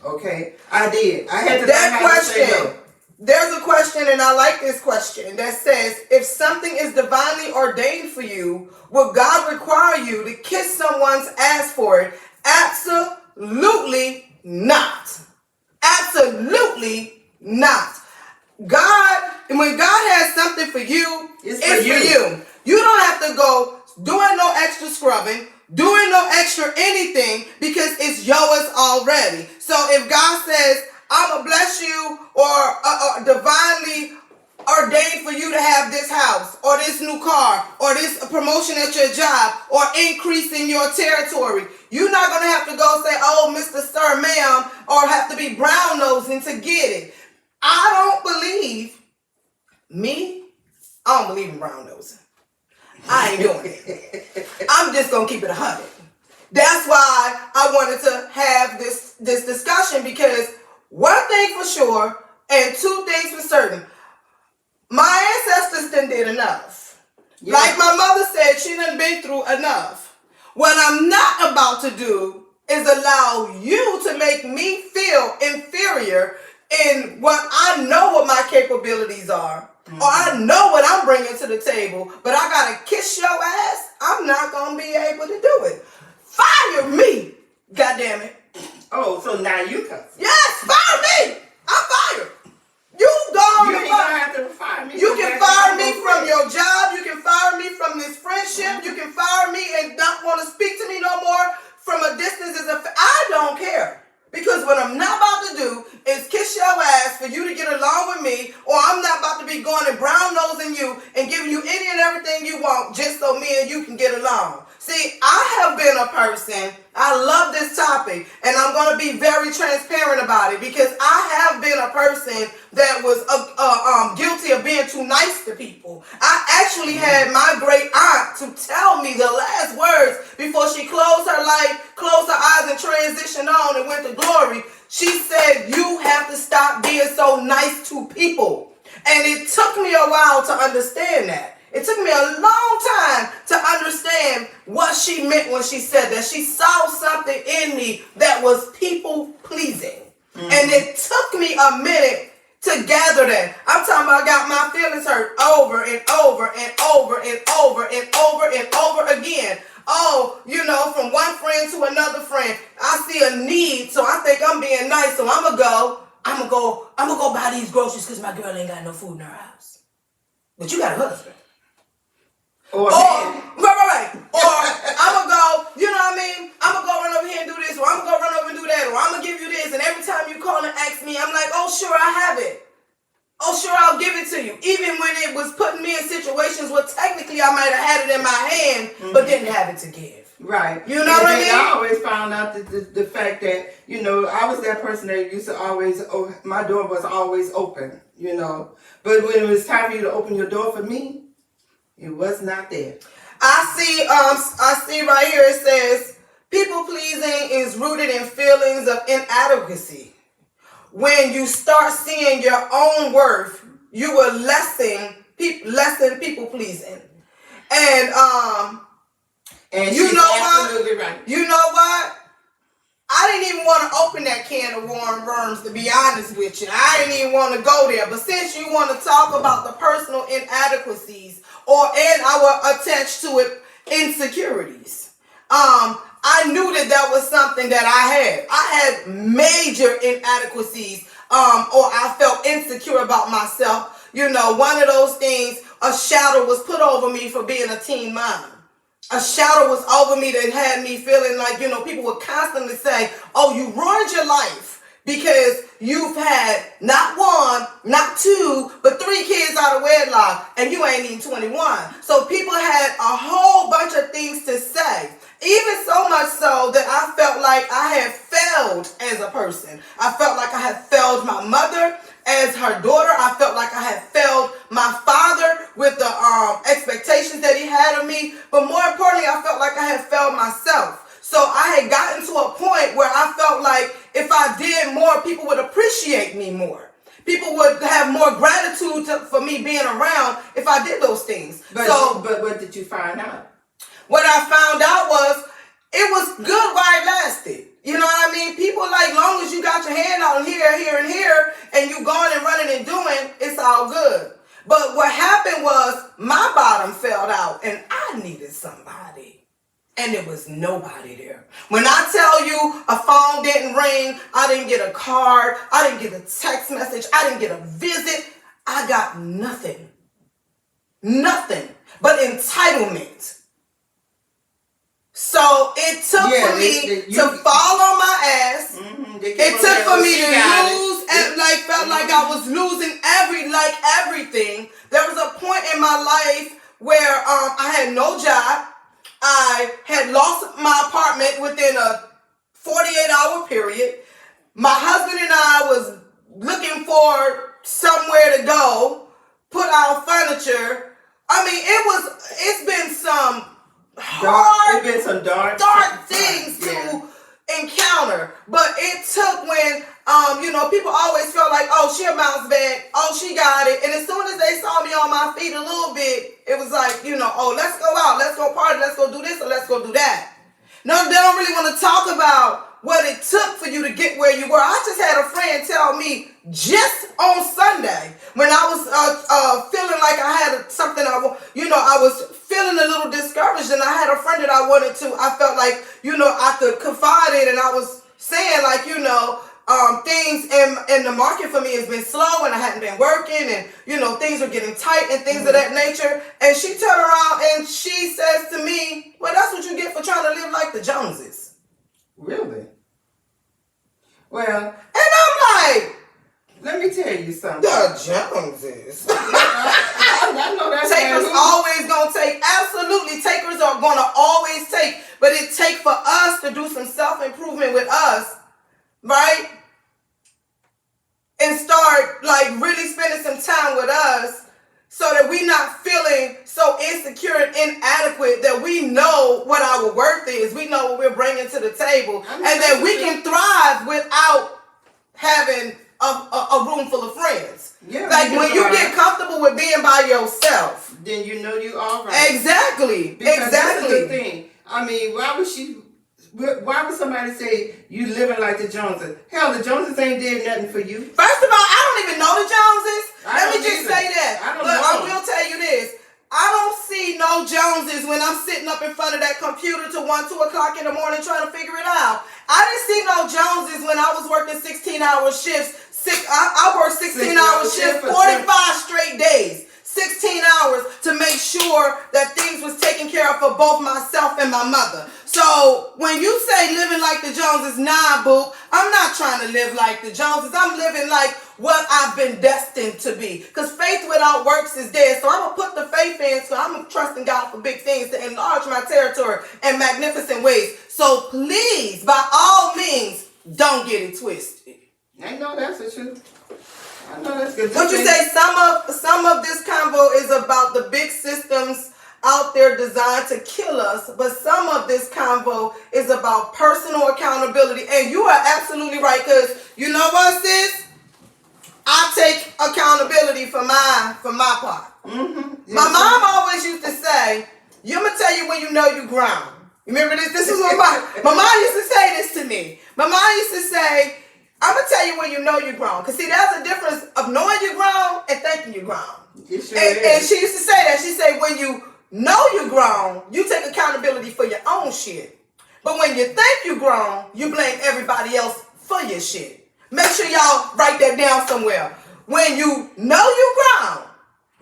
Okay, I did. I had to learn how to say no. There's a question, and I like this question, that says, if something is divinely ordained for you, will God require you to kiss someone's ass for it? Absolutely not. Absolutely not. God, when God has something for you, it's for you. You don't have to go doing no extra scrubbing, doing no extra anything, because it's yours already. So if God says, I'm going to bless you, or divinely ordained for you to have this house, or this new car, or this promotion at your job, or increase in your territory, you're not going to have to go say, oh, Mr. Sir, ma'am, or have to be brown nosing to get it. I don't believe in brown nosing. I ain't doing it. I'm just going to keep it 100. That's why I wanted to have this discussion, because one thing for sure and two things for certain, my ancestors did enough. Yeah. Like my mother said, she done been through enough. What I'm not about to do is allow you to make me feel inferior in what I know what my capabilities are. Or I know what I'm bringing to the table, but I gotta kiss your ass. I'm not gonna be able to do it. Fire me, goddamn it. Oh, so now you cuss. Yes, fire me. I'm fired. You go. You ain't gonna have to fire me. You can fire me from your job. You can fire me from this friendship. You can fire me and not want to speak to me no more from a distance. I don't care. Because what I'm not about to do is kiss your ass for you to get along with me, or I'm not about to be going and brown nosing you and giving you any and everything you want just so me and you can get along. See, I have been a person, I love this topic, and I'm going to be very transparent about it, because I have been a person that was guilty of being too nice to people. I actually had my great aunt to tell me the last words before she closed her life, closed her eyes and transitioned on and went to glory. She said, you have to stop being so nice to people. And it took me a while to understand that. It took me a long time to understand what she meant when she said that. She saw something in me that was people pleasing. Mm-hmm. And it took me a minute to gather that. I'm talking about I got my feelings hurt over and over and over and over and over and over again. Oh, you know, from one friend to another friend. I see a need, so I think I'm being nice, so I'm gonna go buy these groceries because my girl ain't got no food in her house. But you got a husband. Right. Or I'm gonna go, you know what I mean? I'm gonna go run over here and do this, or I'm gonna go run over and do that, or I'm gonna give you this, and every time you call and ask me, I'm like, oh sure, I have it. Oh sure, I'll give it to you. Even when it was putting me in situations where technically I might have had it in my hand, but didn't have it to give. Right. You know what I mean? I always found out the fact that, you know, I was that person that used to always, my door was always open, you know. But when it was time for you to open your door for me, it was not there. I see right here it says, people pleasing is rooted in feelings of inadequacy. When you start seeing your own worth, you will lessen people pleasing. And And you she's know what? absolutely right. You know what? I didn't even want to open that can of worms, to be honest with you. I didn't even want to go there. But since you want to talk about the personal inadequacies, and I will attach to it insecurities, I knew that was something that I had. I had major inadequacies, or I felt insecure about myself. You know, one of those things, a shadow was put over me for being a teen mom. A shadow was over me that had me feeling like, people would constantly say, oh, you ruined your life because you've had not one, not two, but 3 kids out of wedlock and you ain't even 21. So people had a whole bunch of things to say. Even so much so that I felt like I had failed as a person. I felt like I had failed my mother as her daughter. I felt like I had failed my father with the expectations that he had of me. But more importantly, I felt like I had failed myself. So I had gotten to a point where I felt like if I did more, people would appreciate me more. People would have more gratitude for me being around if I did those things. But what did you find out? What I found out was it was good while it lasted. You know what I mean? People like, long as you got your hand out here, here, and here, and you going and running and doing, it's all good. But what happened was my bottom fell out and I needed somebody. And there was nobody there. When I tell you a phone didn't ring, I didn't get a card, I didn't get a text message, I didn't get a visit, I got nothing. Nothing but entitlement. So it took for me to fall on my ass. Mm-hmm. It took for me to lose and felt like I was losing everything. There was a point in my life where I had no job. I had lost my apartment within a 48-hour period. My husband and I was looking for somewhere to go, put out furniture. I mean, it's been some dark things to encounter. But it took when, people always felt like, oh, she'll bounce back. Oh, she got it. And as soon as they saw me on my feet a little bit, it was like, oh, let's go out. Let's go party. Let's go do this or let's go do that. No, they don't really want to talk about what it took for you to get where you were. I just had a friend tell me just on Sunday when I was feeling like I had something I was feeling a little discouraged, and I had a friend that I felt like, I could confide in, and I was saying like, things in the market for me has been slow and I hadn't been working and, things were getting tight and things of that nature. And she turned around and she says to me, well, that's what you get for trying to live like the Joneses. Really? Well, and I'm like, let me tell you something. The Joneses. I know that's takers always gonna take. Absolutely, takers are gonna always take. But it takes for us to do some self-improvement with us, right? And start really spending some time with us so that we're not feeling so insecure and inadequate, that we know what our worth is. We know what we're bringing to the table. And that we can thrive without having a room full of friends. Yeah, when you get comfortable with being by yourself, then you know you all right. Exactly. Because that's the thing. I mean, why would somebody say you living like the Joneses? Hell, the Joneses ain't did nothing for you. First of all, I don't even know the Joneses. Let me just say that. I will tell you this. I don't see no Joneses when I'm sitting up in front of that computer till 1, 2 o'clock in the morning trying to figure it out. I didn't see no Joneses when I was working 16-hour shifts. I worked 16-hour shifts, 45 straight days. 16 hours to make sure that things was taken care of for both myself and my mother. So when you say living like the Joneses, nah, boo, I'm not trying to live like the Joneses. I'm living like what I've been destined to be. Because faith without works is dead. So I'm going to put the faith in, so I'm trusting God for big things to enlarge my territory in magnificent ways. So please, by all means, don't get it twisted. I know that's the truth. I know that's good. Would you say some of this convo is about the big systems out there designed to kill us, but some of this convo is about personal accountability? And you are absolutely right, because you know what, sis? I take accountability for my part. Mm-hmm. My mom always used to say, I'm gonna tell you when you know you grown. Remember this? This is what my mom used to say this to me. My mom used to say, I'm gonna tell you when you know you're grown. Cause see, there's a difference of knowing you're grown and thinking you're grown. It sure And she used to say that. She said, when you know you're grown, you take accountability for your own shit. But when you think you're grown, you blame everybody else for your shit. Make sure y'all write that down somewhere. When you know you're grown,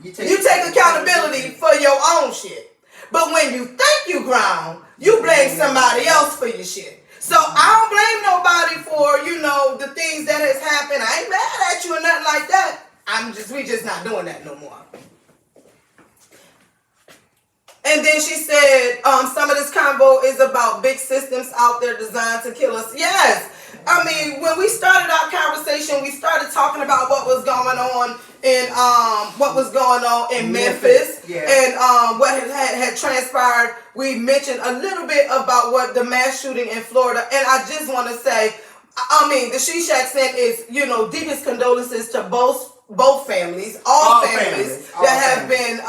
you take accountability for your own shit. But when you think you're grown, you blame somebody else for your shit. So I don't blame nobody for, the things that has happened. I ain't mad at you or nothing like that. We just not doing that no more. And then she said, some of this convo is about big systems out there designed to kill us. Yes. I mean, when we started our conversation, we started talking about what was going on in Memphis. Yeah. And what had transpired. We mentioned a little bit about what the mass shooting in Florida. And I just want to say, the She Shack sent is, deepest condolences to both families, all families that have been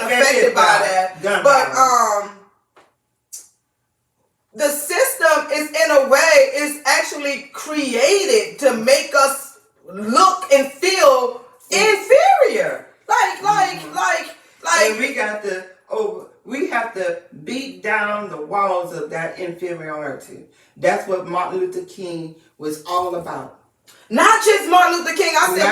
affected by that. But the system is actually created to make us look and feel inferior. And we have to beat down the walls of that inferiority. That's what Martin Luther King was all about. Not just Martin Luther King. I said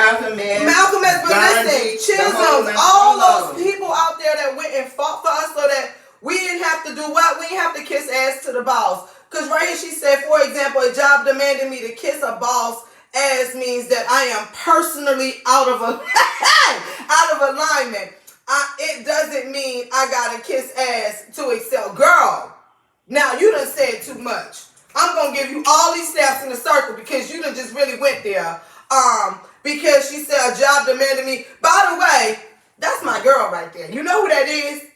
Malcolm X, but listen, Chisholm, all those people out there that went and fought for us so that we didn't have to do what? We didn't have to kiss ass to the boss. Because right here she said, for example, a job demanding me to kiss a boss ass means that I am personally out of alignment. It doesn't mean I gotta kiss ass to excel. Girl, now you done said too much. I'm gonna give you all these steps in a circle because you done just really went there. Because she said a job demanded me. By the way, that's my girl right there. You know who that is?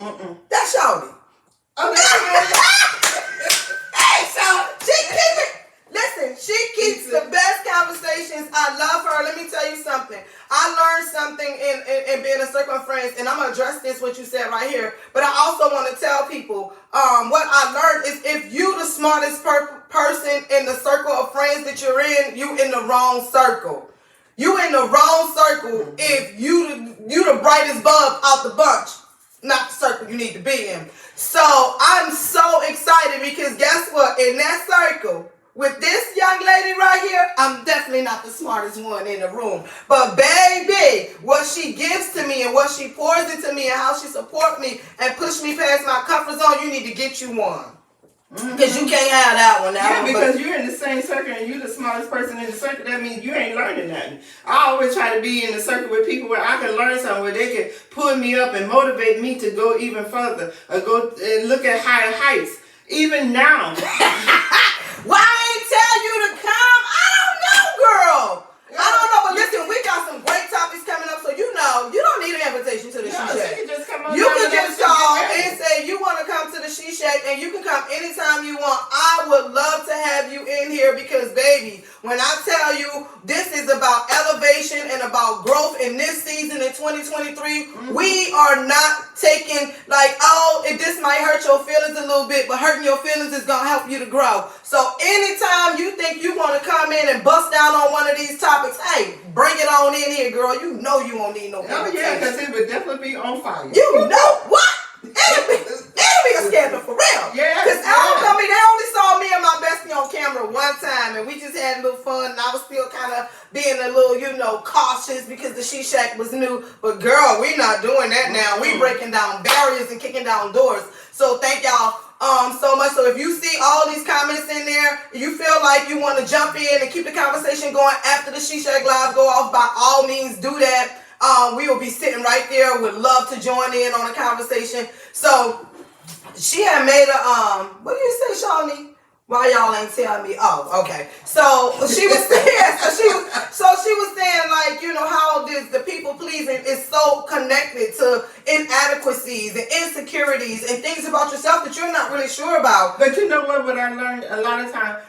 That's Shawty. Hey, Shawty, she keeps the best conversations. I love her. Let me tell you something. I learned something in being a circle of friends, and I'm gonna address this what you said right here. But I also want to tell people what I learned is if you the smartest person in the circle of friends that you're in, you in the wrong circle. You in the wrong circle if you the brightest bulb out the bunch, not the circle you need to be in. So I'm so excited because guess what? In that circle, with this young lady right here, I'm definitely not the smartest one in the room. But baby, what she gives to me and what she pours into me and how she supports me and push me past my comfort zone, you need to get you one. Because you can't have that one. Because you're in the same circle and you're the smartest person in the circle. That means you ain't learning nothing. I always try to be in the circle with people where I can learn something, where they can pull me up and motivate me to go even further or go and look at higher heights. Even now. Why I ain't tell you to come? I don't know, girl. I don't know, but listen, we got some great topics coming up, so you don't need an invitation to the She Shack. You can just call and say you want to come to the She Shack, and you can come anytime you want. I would love to have you in here because, baby, when I tell you this is about elevation and about growth in this season in 2023, we are not taking this might hurt your feelings a little bit, but hurting your feelings is going to help you to grow. So anytime you think you want to come in and bust down on one of these topics, hey, bring it on in here, girl. You know you won't need no invitation. Oh, yeah, because it would definitely be on fire. You know what? It'll be a scandal for real. Yeah. Because they only saw me and my bestie on camera one time, and we just had a little fun, and I was still kind of being a little, cautious because the She Shack was new. But girl, we not doing that now. We breaking down barriers and kicking down doors. So thank y'all so much. So if you see all these comments in there, you feel like you want to jump in and keep the conversation going after the She Shack Live go off, by all means do that. We will be sitting right there. Would love to join in on the conversation. So she had made what do you say, Shawnee? Why y'all ain't tell me? Oh, okay. So she was saying, how the people pleasing is so connected to inadequacies and insecurities and things about yourself that you're not really sure about. But you know what I learned a lot of times?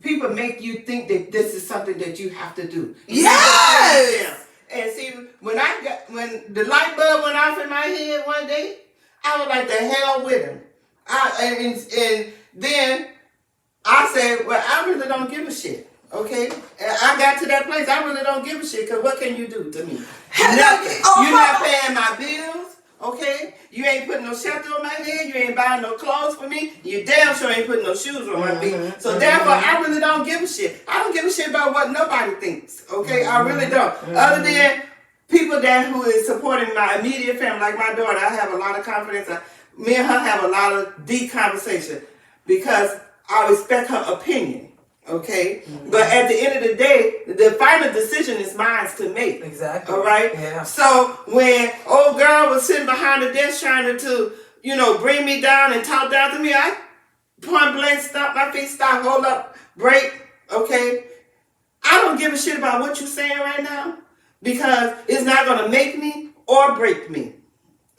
People make you think that this is something that you have to do. Yes! And see, when the light bulb went off in my head one day, I was like, the hell with him. And then I said, well, I really don't give a shit. Okay? And I got to that place, I really don't give a shit, because what can you do to me? Nothing. You're not paying my bills, okay? You ain't putting no shelter on my head, you ain't buying no clothes for me, you damn sure ain't putting no shoes on my feet. So therefore, I really don't give a shit. I don't give a shit about what nobody thinks, okay? I really don't. Other than people who is supporting my immediate family, like my daughter, I have a lot of confidence. Me and her have a lot of deep conversation because I respect her opinion, okay? But at the end of the day, the final decision is mine to make. Exactly. All right? Yeah. So when old girl was sitting behind the desk trying to bring me down and talk down to me, I point blank stopped my feet, stop, hold up, break, okay? I don't give a shit about what you're saying right now because it's not going to make me or break me.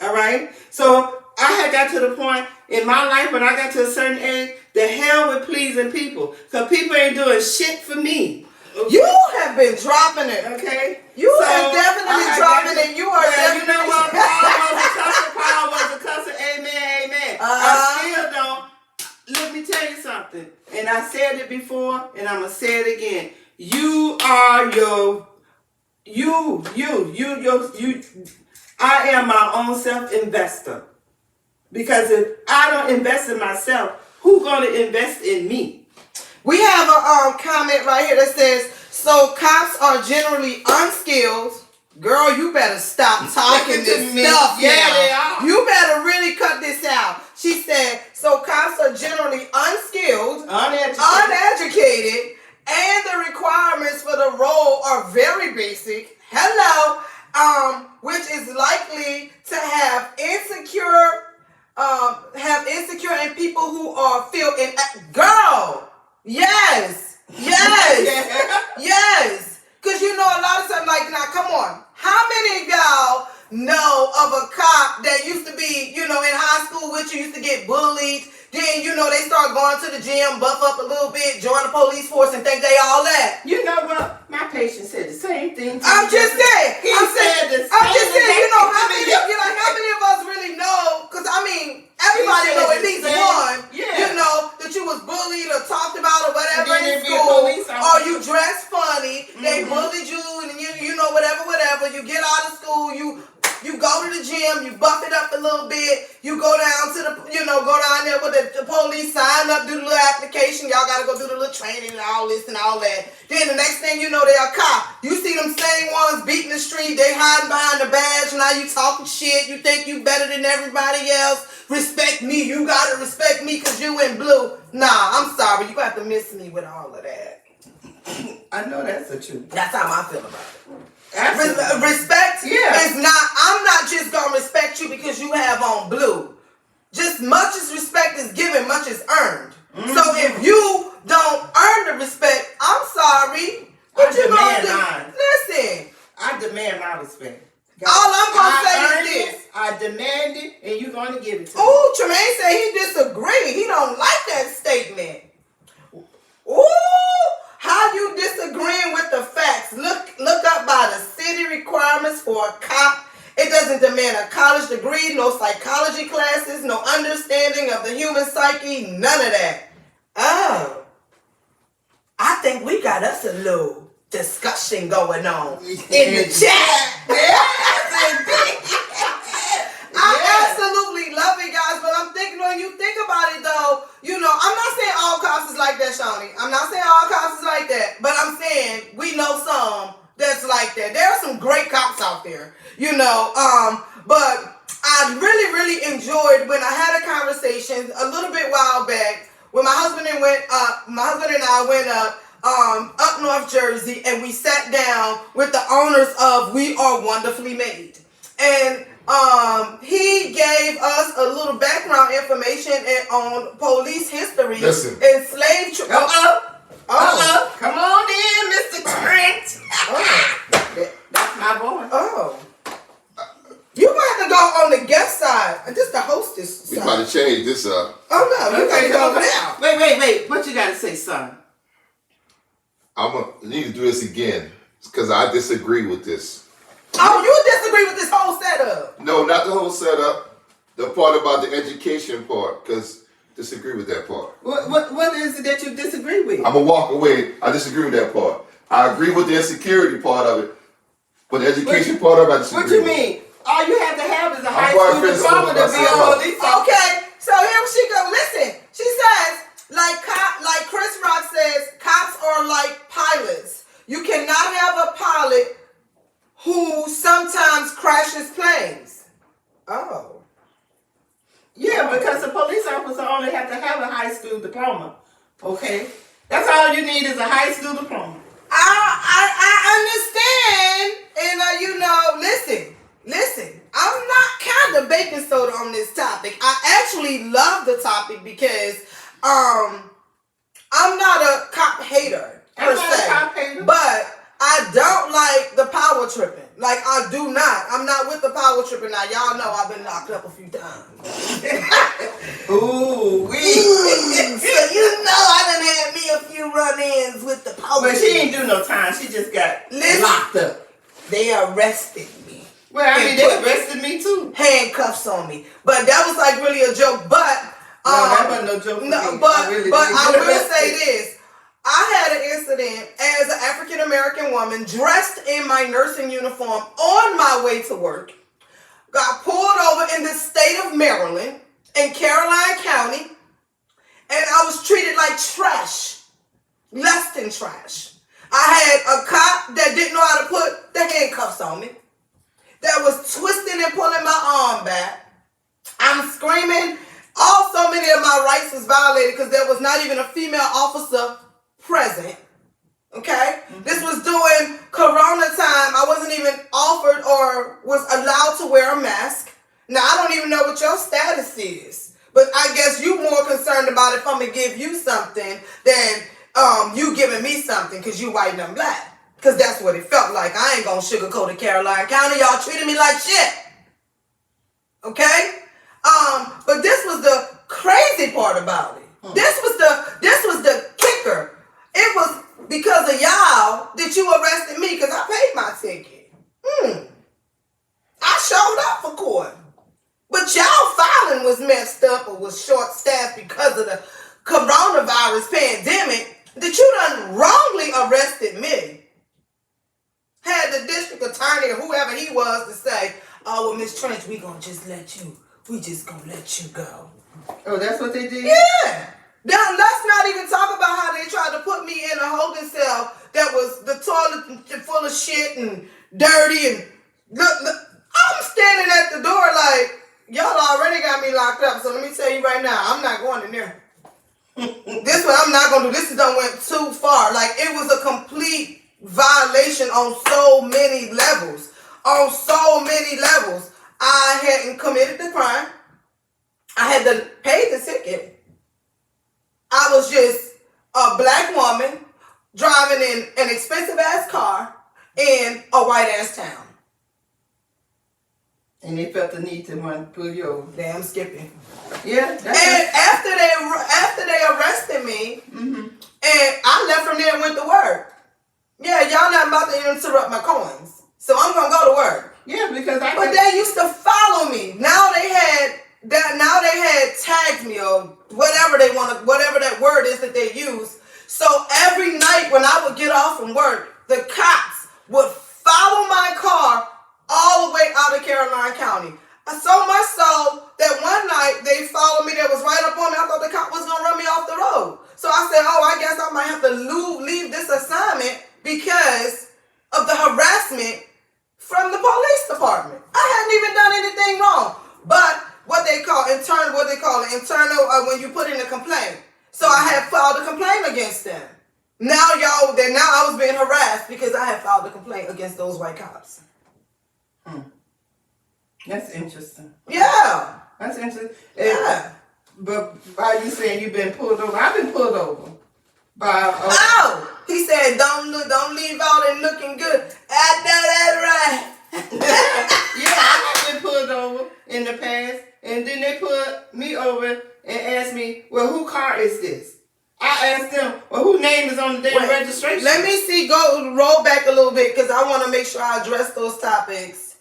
All right? So I had got to the point in my life when I got to a certain age, the hell with pleasing people. Because people ain't doing shit for me. Okay? You have been dropping it. Okay? You have definitely dropping it. You are definitely. You know what? Paul was a cusser. Amen, amen. I still don't. Let me tell you something. And I said it before, and I'm going to say it again. You are I am my own self-investor. Because if I don't invest in myself, who's going to invest in me? We have a comment right here that says, so cops are generally unskilled. Girl, you better stop talking this stuff Yeah, now. they are. You better really cut this out. She said, so cops are generally unskilled, uneducated, and the requirements for the role are very basic. Hello. Which is likely to have insecure and people who feel in girl. Yes. Yes. Because a lot of times, like, now come on. How many of y'all know of a cop that used to be, in high school with you, used to get bullied? Then, they start going to the gym, buff up a little bit, join the police force, and think they all that. You know what? My patient said the same thing. I'm just saying. I'm just saying, how many of us really know? Because, everybody know at least one, that you was bullied or talked about or whatever in school. Or you dressed funny, they bullied you, and whatever. You get out of school, you go to the gym, you buff it up a little bit, you go down to go down there with the police, sign up, do the little application, y'all gotta go do the little training and all this and all that. Then the next thing you know, they're a cop. You see them same ones beating the street, they hiding behind the badge, now you talking shit, you think you better than everybody else, respect me, you gotta respect me because you in blue. Nah, I'm sorry, you got to miss me with all of that. I know that's the truth. That's how I feel about it. Respect is not, I'm not just gonna respect you because you have on blue. Just much as respect is given, much is earned. So if you don't earn the respect, I'm sorry. What you gonna do? Listen. I demand my respect. All I'm gonna say is this. I demand it, and you're gonna give it to me. Ooh, Tremaine said he disagreed. He don't like that statement. Ooh. How you disagreeing with the facts? Look up by the city requirements for a cop. It doesn't demand a college degree, no psychology classes, no understanding of the human psyche, none of that. Oh. I think we got us a little discussion going on in the chat. I absolutely love it, guys, but I'm thinking when you think about it, though, I'm not saying all cops is like that, Shawnee. I'm not saying all cops is like that, but I'm saying we know some that's like that. There are some great cops out there, but I really, really enjoyed when I had a conversation a little bit while back when my husband and I went up North Jersey, and we sat down with the owners of We Are Wonderfully Made, and he gave us a little background information on police history and slave trade. Come on in, Mr. Trent. That's my boy. Oh. You might have to go on the guest side. This is the hostess side. We about to change this up. Oh, no. You got to go over there. Wait. What you got to say, son? I need to do this again because I disagree with this. Oh, you disagree with this whole setup? No, not the whole setup. The part about the education part, because disagree with that part. What is it that you disagree with? I'm gonna walk away. I disagree with that part. I agree with the insecurity part of it, but the education part of it, I disagree. What you with. mean? All you have to have is a high going school to finish diploma to with be myself. a police officer. Okay, so here she go. Listen, she says, like Chris Rock says, cops are like pilots. You cannot have a pilot who sometimes crashes planes. Oh. Yeah, because a police officer only have to have a high school diploma. Okay? That's all you need is a high school diploma. I understand, and listen. I'm not kind of baking soda on this topic. I actually love the topic because I'm not a cop hater per I'm not se, a cop hater. but I don't like the power tripping. Like I do not. I'm not with the power tripping. Now y'all know I've been locked up a few times. Ooh, So you know I done had me a few run-ins with the power. But she ain't do no time. She just got locked up. They arrested me. Well, I mean, And they put arrested me too. handcuffs on me. But that was like really a joke. But No, that wasn't no joke. no, for me. but I really but did I get will arrested. say this. I had an incident as an African American woman dressed in my nursing uniform on my way to work. Got pulled over in the state of Maryland in Caroline County, and I was treated like trash, less than trash. I had a cop that didn't know how to put the handcuffs on me, that was twisting and pulling my arm back. I'm screaming. So many of my rights was violated because there was not even a female officer present. Okay? This was during Corona time. I wasn't even offered or was allowed to wear a mask. Now, I don't even know what your status is, but I guess you more concerned about if I'm going to give you something than you giving me something because you white and I'm black. Because that's what it felt like. I ain't going to sugarcoat it, Caroline County. Y'all treated me like shit. Okay? But this was the crazy part about it. This was the kicker. It was because of y'all that you arrested me because I paid my ticket. I showed up for court. But y'all filing was messed up or was short-staffed because of the coronavirus pandemic that you done wrongly arrested me. Had the district attorney or whoever he was to say, oh, well, Miss Trench, we just gonna let you go. Oh, that's what they did? Yeah. Now, let's not even talk about how they tried to put me in a holding cell that was the toilet full of shit and dirty and look, I'm standing at the door like, y'all already got me locked up, so let me tell you right now, I'm not going in there. This one I'm not gonna do. This done went too far. Like it was a complete violation on so many levels. On so many levels. I hadn't committed the crime. I had to pay the ticket. I was just a black woman driving in an expensive ass car in a white ass town. And they felt the need to want to pull you over. Damn Skippy. Yeah. And after they arrested me, and I left from there and went to work. Yeah, y'all not about to interrupt my coins, so I'm gonna go to work. Yeah, because But they used to follow me. Now they had tagged me or whatever they want, whatever that word is that they use. So every night when I would get off from work, the cops would follow my car all the way out of Caroline County. So much so that one night they followed me that was right up on me. I thought the cop was gonna run me off the road. So I said, oh, I guess I might have to leave this assignment because of the harassment from the police department. I hadn't even done anything wrong. But what they call internal, when you put in a complaint. So I had filed a complaint against them. Now I was being harassed because I had filed a complaint against those white cops. That's interesting. Yeah. That's interesting. Yeah. But why are you saying you've been pulled over? I've been pulled over by. He said, don't leave out and looking good. I know that's right. Yeah, I have been pulled over in the past, and then they put me over and asked me, well, whose car is this? I asked them, well, whose name is on the damn registration? Let me roll back a little bit because I want to make sure I address those topics.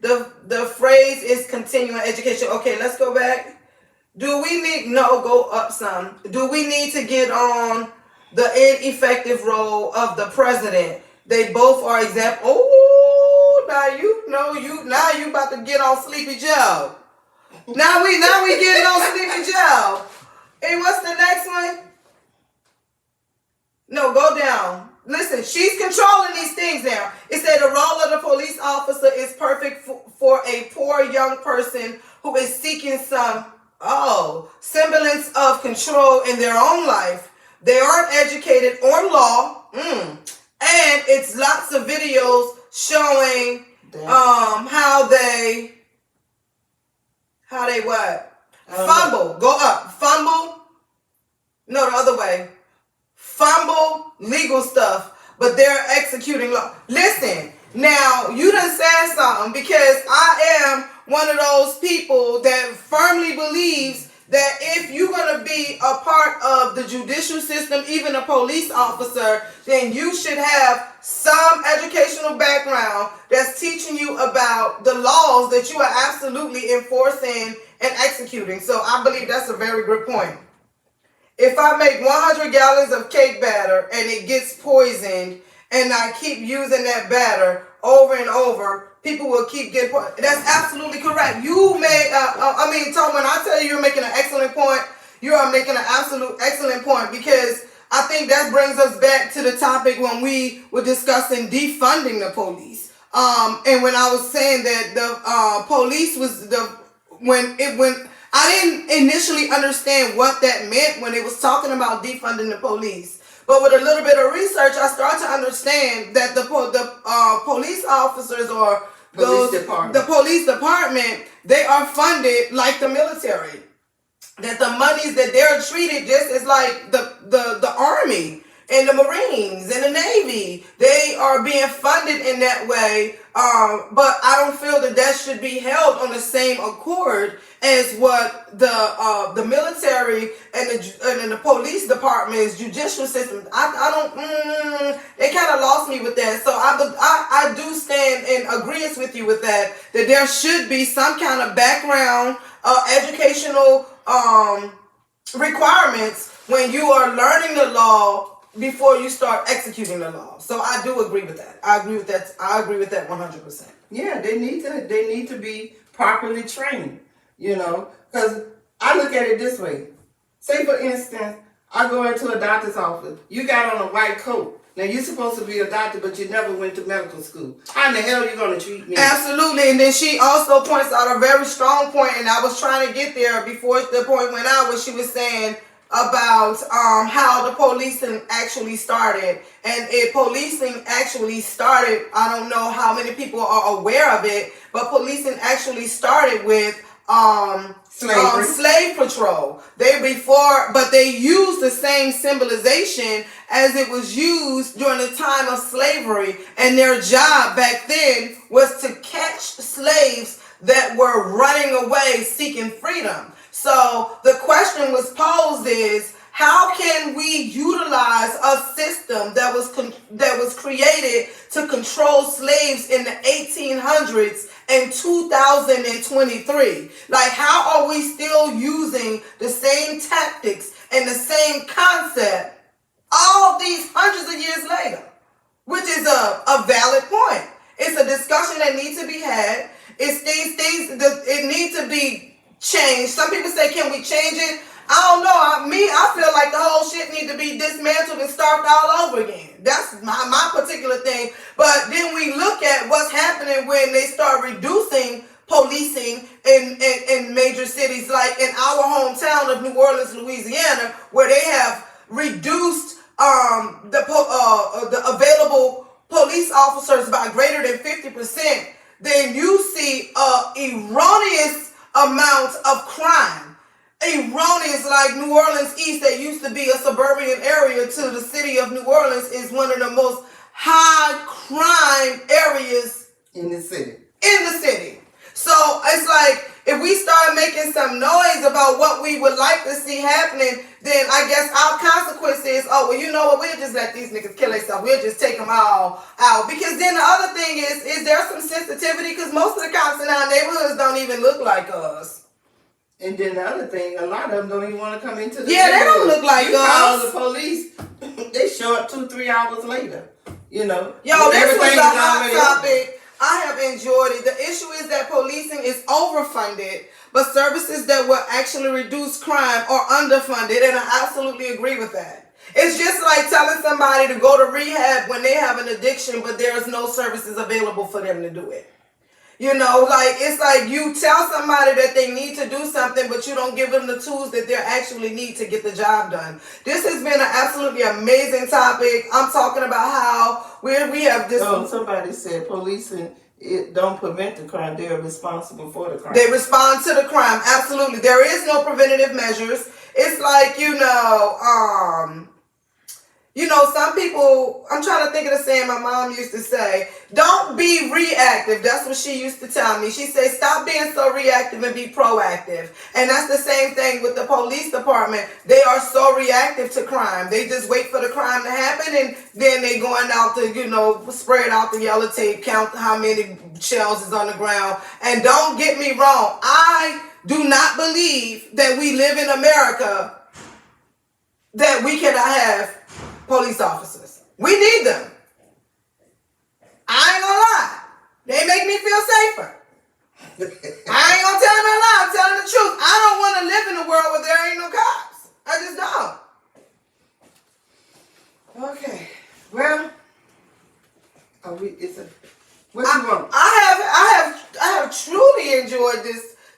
The phrase is continuing education. Okay, let's go back. Do we need, no, go up some. Do we need to get on the ineffective role of the president? They both are example. Oh, now you about to get on Sleepy Joe. Now we getting on Sleepy Joe. And what's the next one? No, go down. Listen, she's controlling these things now. It said the role of the police officer is perfect for a poor young person who is seeking some semblance of control in their own life. They aren't educated on law, and it's lots of videos showing how they what? Fumble. Go up. Fumble. No, the other way. Fumble legal stuff, but they're executing law. Listen, now you done said something, because I am one of those people that firmly believes that if you're going to be a part of the judicial system, even a police officer, then you should have some educational background that's teaching you about the laws that you are absolutely enforcing and executing. So I believe that's a very good point. If I make 100 gallons of cake batter and it gets poisoned and I keep using that batter over and over, people will keep getting poisoned. That's absolutely correct. You made, Tom, when I tell you you're making an excellent point, you are making an absolute excellent point, because I think that brings us back to the topic when we were discussing defunding the police. And when I was saying that the police was when I didn't initially understand what that meant when it was talking about defunding the police. But with a little bit of research, I started to understand that the police officers or the police department, they are funded like the military. That the monies that they're treated just as like the Army and the Marines and the Navy. They are being funded in that way. But I don't feel that should be held on the same accord as what the military and the police department's judicial system. They kind of lost me with that. So I do stand in agreement with you with that there should be some kind of background educational requirements when you are learning the law before you start executing the law. So I do agree with that. I agree with that 100%. Yeah, they need to be properly trained, because I look at it this way. Say, for instance, I go into a doctor's office. You got on a white coat. Now, you're supposed to be a doctor, but you never went to medical school. How in the hell are you going to treat me? Absolutely. And then she also points out a very strong point, and I was trying to get there before the point went out, where she was saying about how the policing actually started. And policing actually started, I don't know how many people are aware of it, but policing actually started with slave patrol. But they used the same symbolization as it was used during the time of slavery. And their job back then was to catch slaves that were running away seeking freedom. So the question was posed is, how can we utilize a system that was created to control slaves in the 1800s in 2023? Like, how are we still using the same tactics and the same concept all these hundreds of years later? Which is a valid point. It's a discussion that needs to be had. It's these things that it needs to be changed. Some people say, can we change it? I don't know. I feel like the whole shit needs to be dismantled and started all over again. That's my particular thing. But then we look at what's happening when they start reducing policing in major cities, like in our hometown of New Orleans, Louisiana, where they have reduced the available police officers by greater than 50%. Then you see erroneous amounts of crime. Erroneous, like New Orleans East, that used to be a suburban area to the city of New Orleans, is one of the most high crime areas in the city. So it's like, if we start making some noise about what we would like to see happening, then I guess our consequence is, oh, well, you know what, we'll just let these niggas kill themselves. We'll just take them all out. Because then the other thing is there some sensitivity? Because most of the cops in our neighborhoods don't even look like us. And then the other thing, a lot of them don't even want to come into the Yeah, they don't look like you call us. the police, they show up 2-3 hours later. You know. Yo, this was everything a is hot already open. topic. I have enjoyed it. The issue is that policing is overfunded, but services that will actually reduce crime are underfunded, and I absolutely agree with that. It's just like telling somebody to go to rehab when they have an addiction, but there's no services available for them to do it. You know, like, it's like you tell somebody that they need to do something, but you don't give them the tools that they actually need to get the job done. This has been an absolutely amazing topic. I'm talking about how we have this. Oh, somebody said policing, it don't prevent the crime. They're responsible for the crime. They respond to the crime. Absolutely. There is no preventative measures. It's like, some people, I'm trying to think of the saying my mom used to say, don't be reactive. That's what she used to tell me. She said, stop being so reactive and be proactive. And that's the same thing with the police department. They are so reactive to crime. They just wait for the crime to happen, and then they going out to, spread out the yellow tape, count how many shells is on the ground. And don't get me wrong, I do not believe that we live in America that we cannot have police officers. We need them. I ain't gonna lie. They make me feel safer. I ain't gonna tell them a lie. I'm telling the truth. I don't want to live in a world where there ain't no cops. I just don't. Okay. Well, what you want? I have truly enjoyed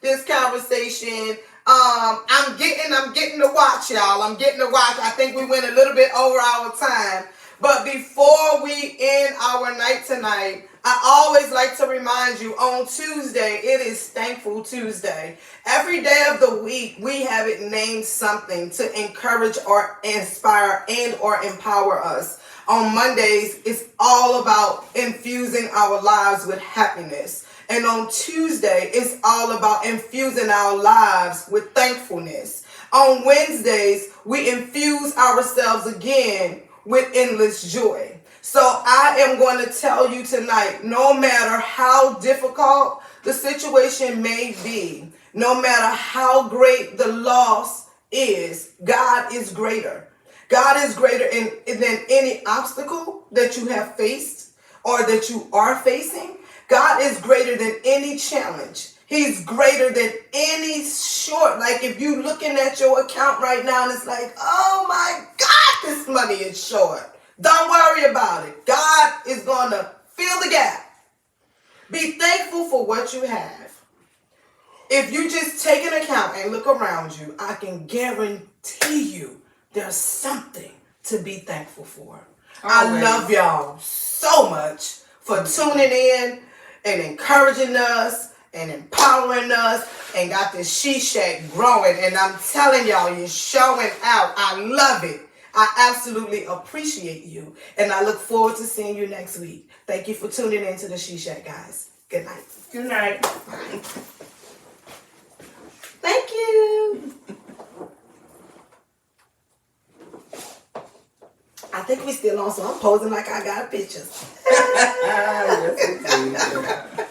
this conversation. I'm getting to watch, y'all. I'm getting to watch. I think we went a little bit over our time. But before we end our night tonight, I always like to remind you, on Tuesday, it is Thankful Tuesday. Every day of the week, we have it named something to encourage or inspire and or empower us. On Mondays, it's all about infusing our lives with happiness. And on Tuesday, it's all about infusing our lives with thankfulness. On Wednesdays, we infuse ourselves again with endless joy. So I am going to tell you tonight, no matter how difficult the situation may be, no matter how great the loss is, God is greater. God is greater than any obstacle that you have faced or that you are facing. God is greater than any challenge. He's greater than any short. Like if you looking at your account right now and it's like, oh my God, this money is short. Don't worry about it. God is going to fill the gap. Be thankful for what you have. If you just take an account and look around you, I can guarantee you there's something to be thankful for. I love y'all so much for tuning in and encouraging us and empowering us and got this She Shack growing. And I'm telling y'all, you're showing out. I love it. I absolutely appreciate you. And I look forward to seeing you next week. Thank you for tuning in to the She Shack, guys. Good night. Good night. Thank you. I think we still on, so I'm posing like I got pictures. Yes, indeed.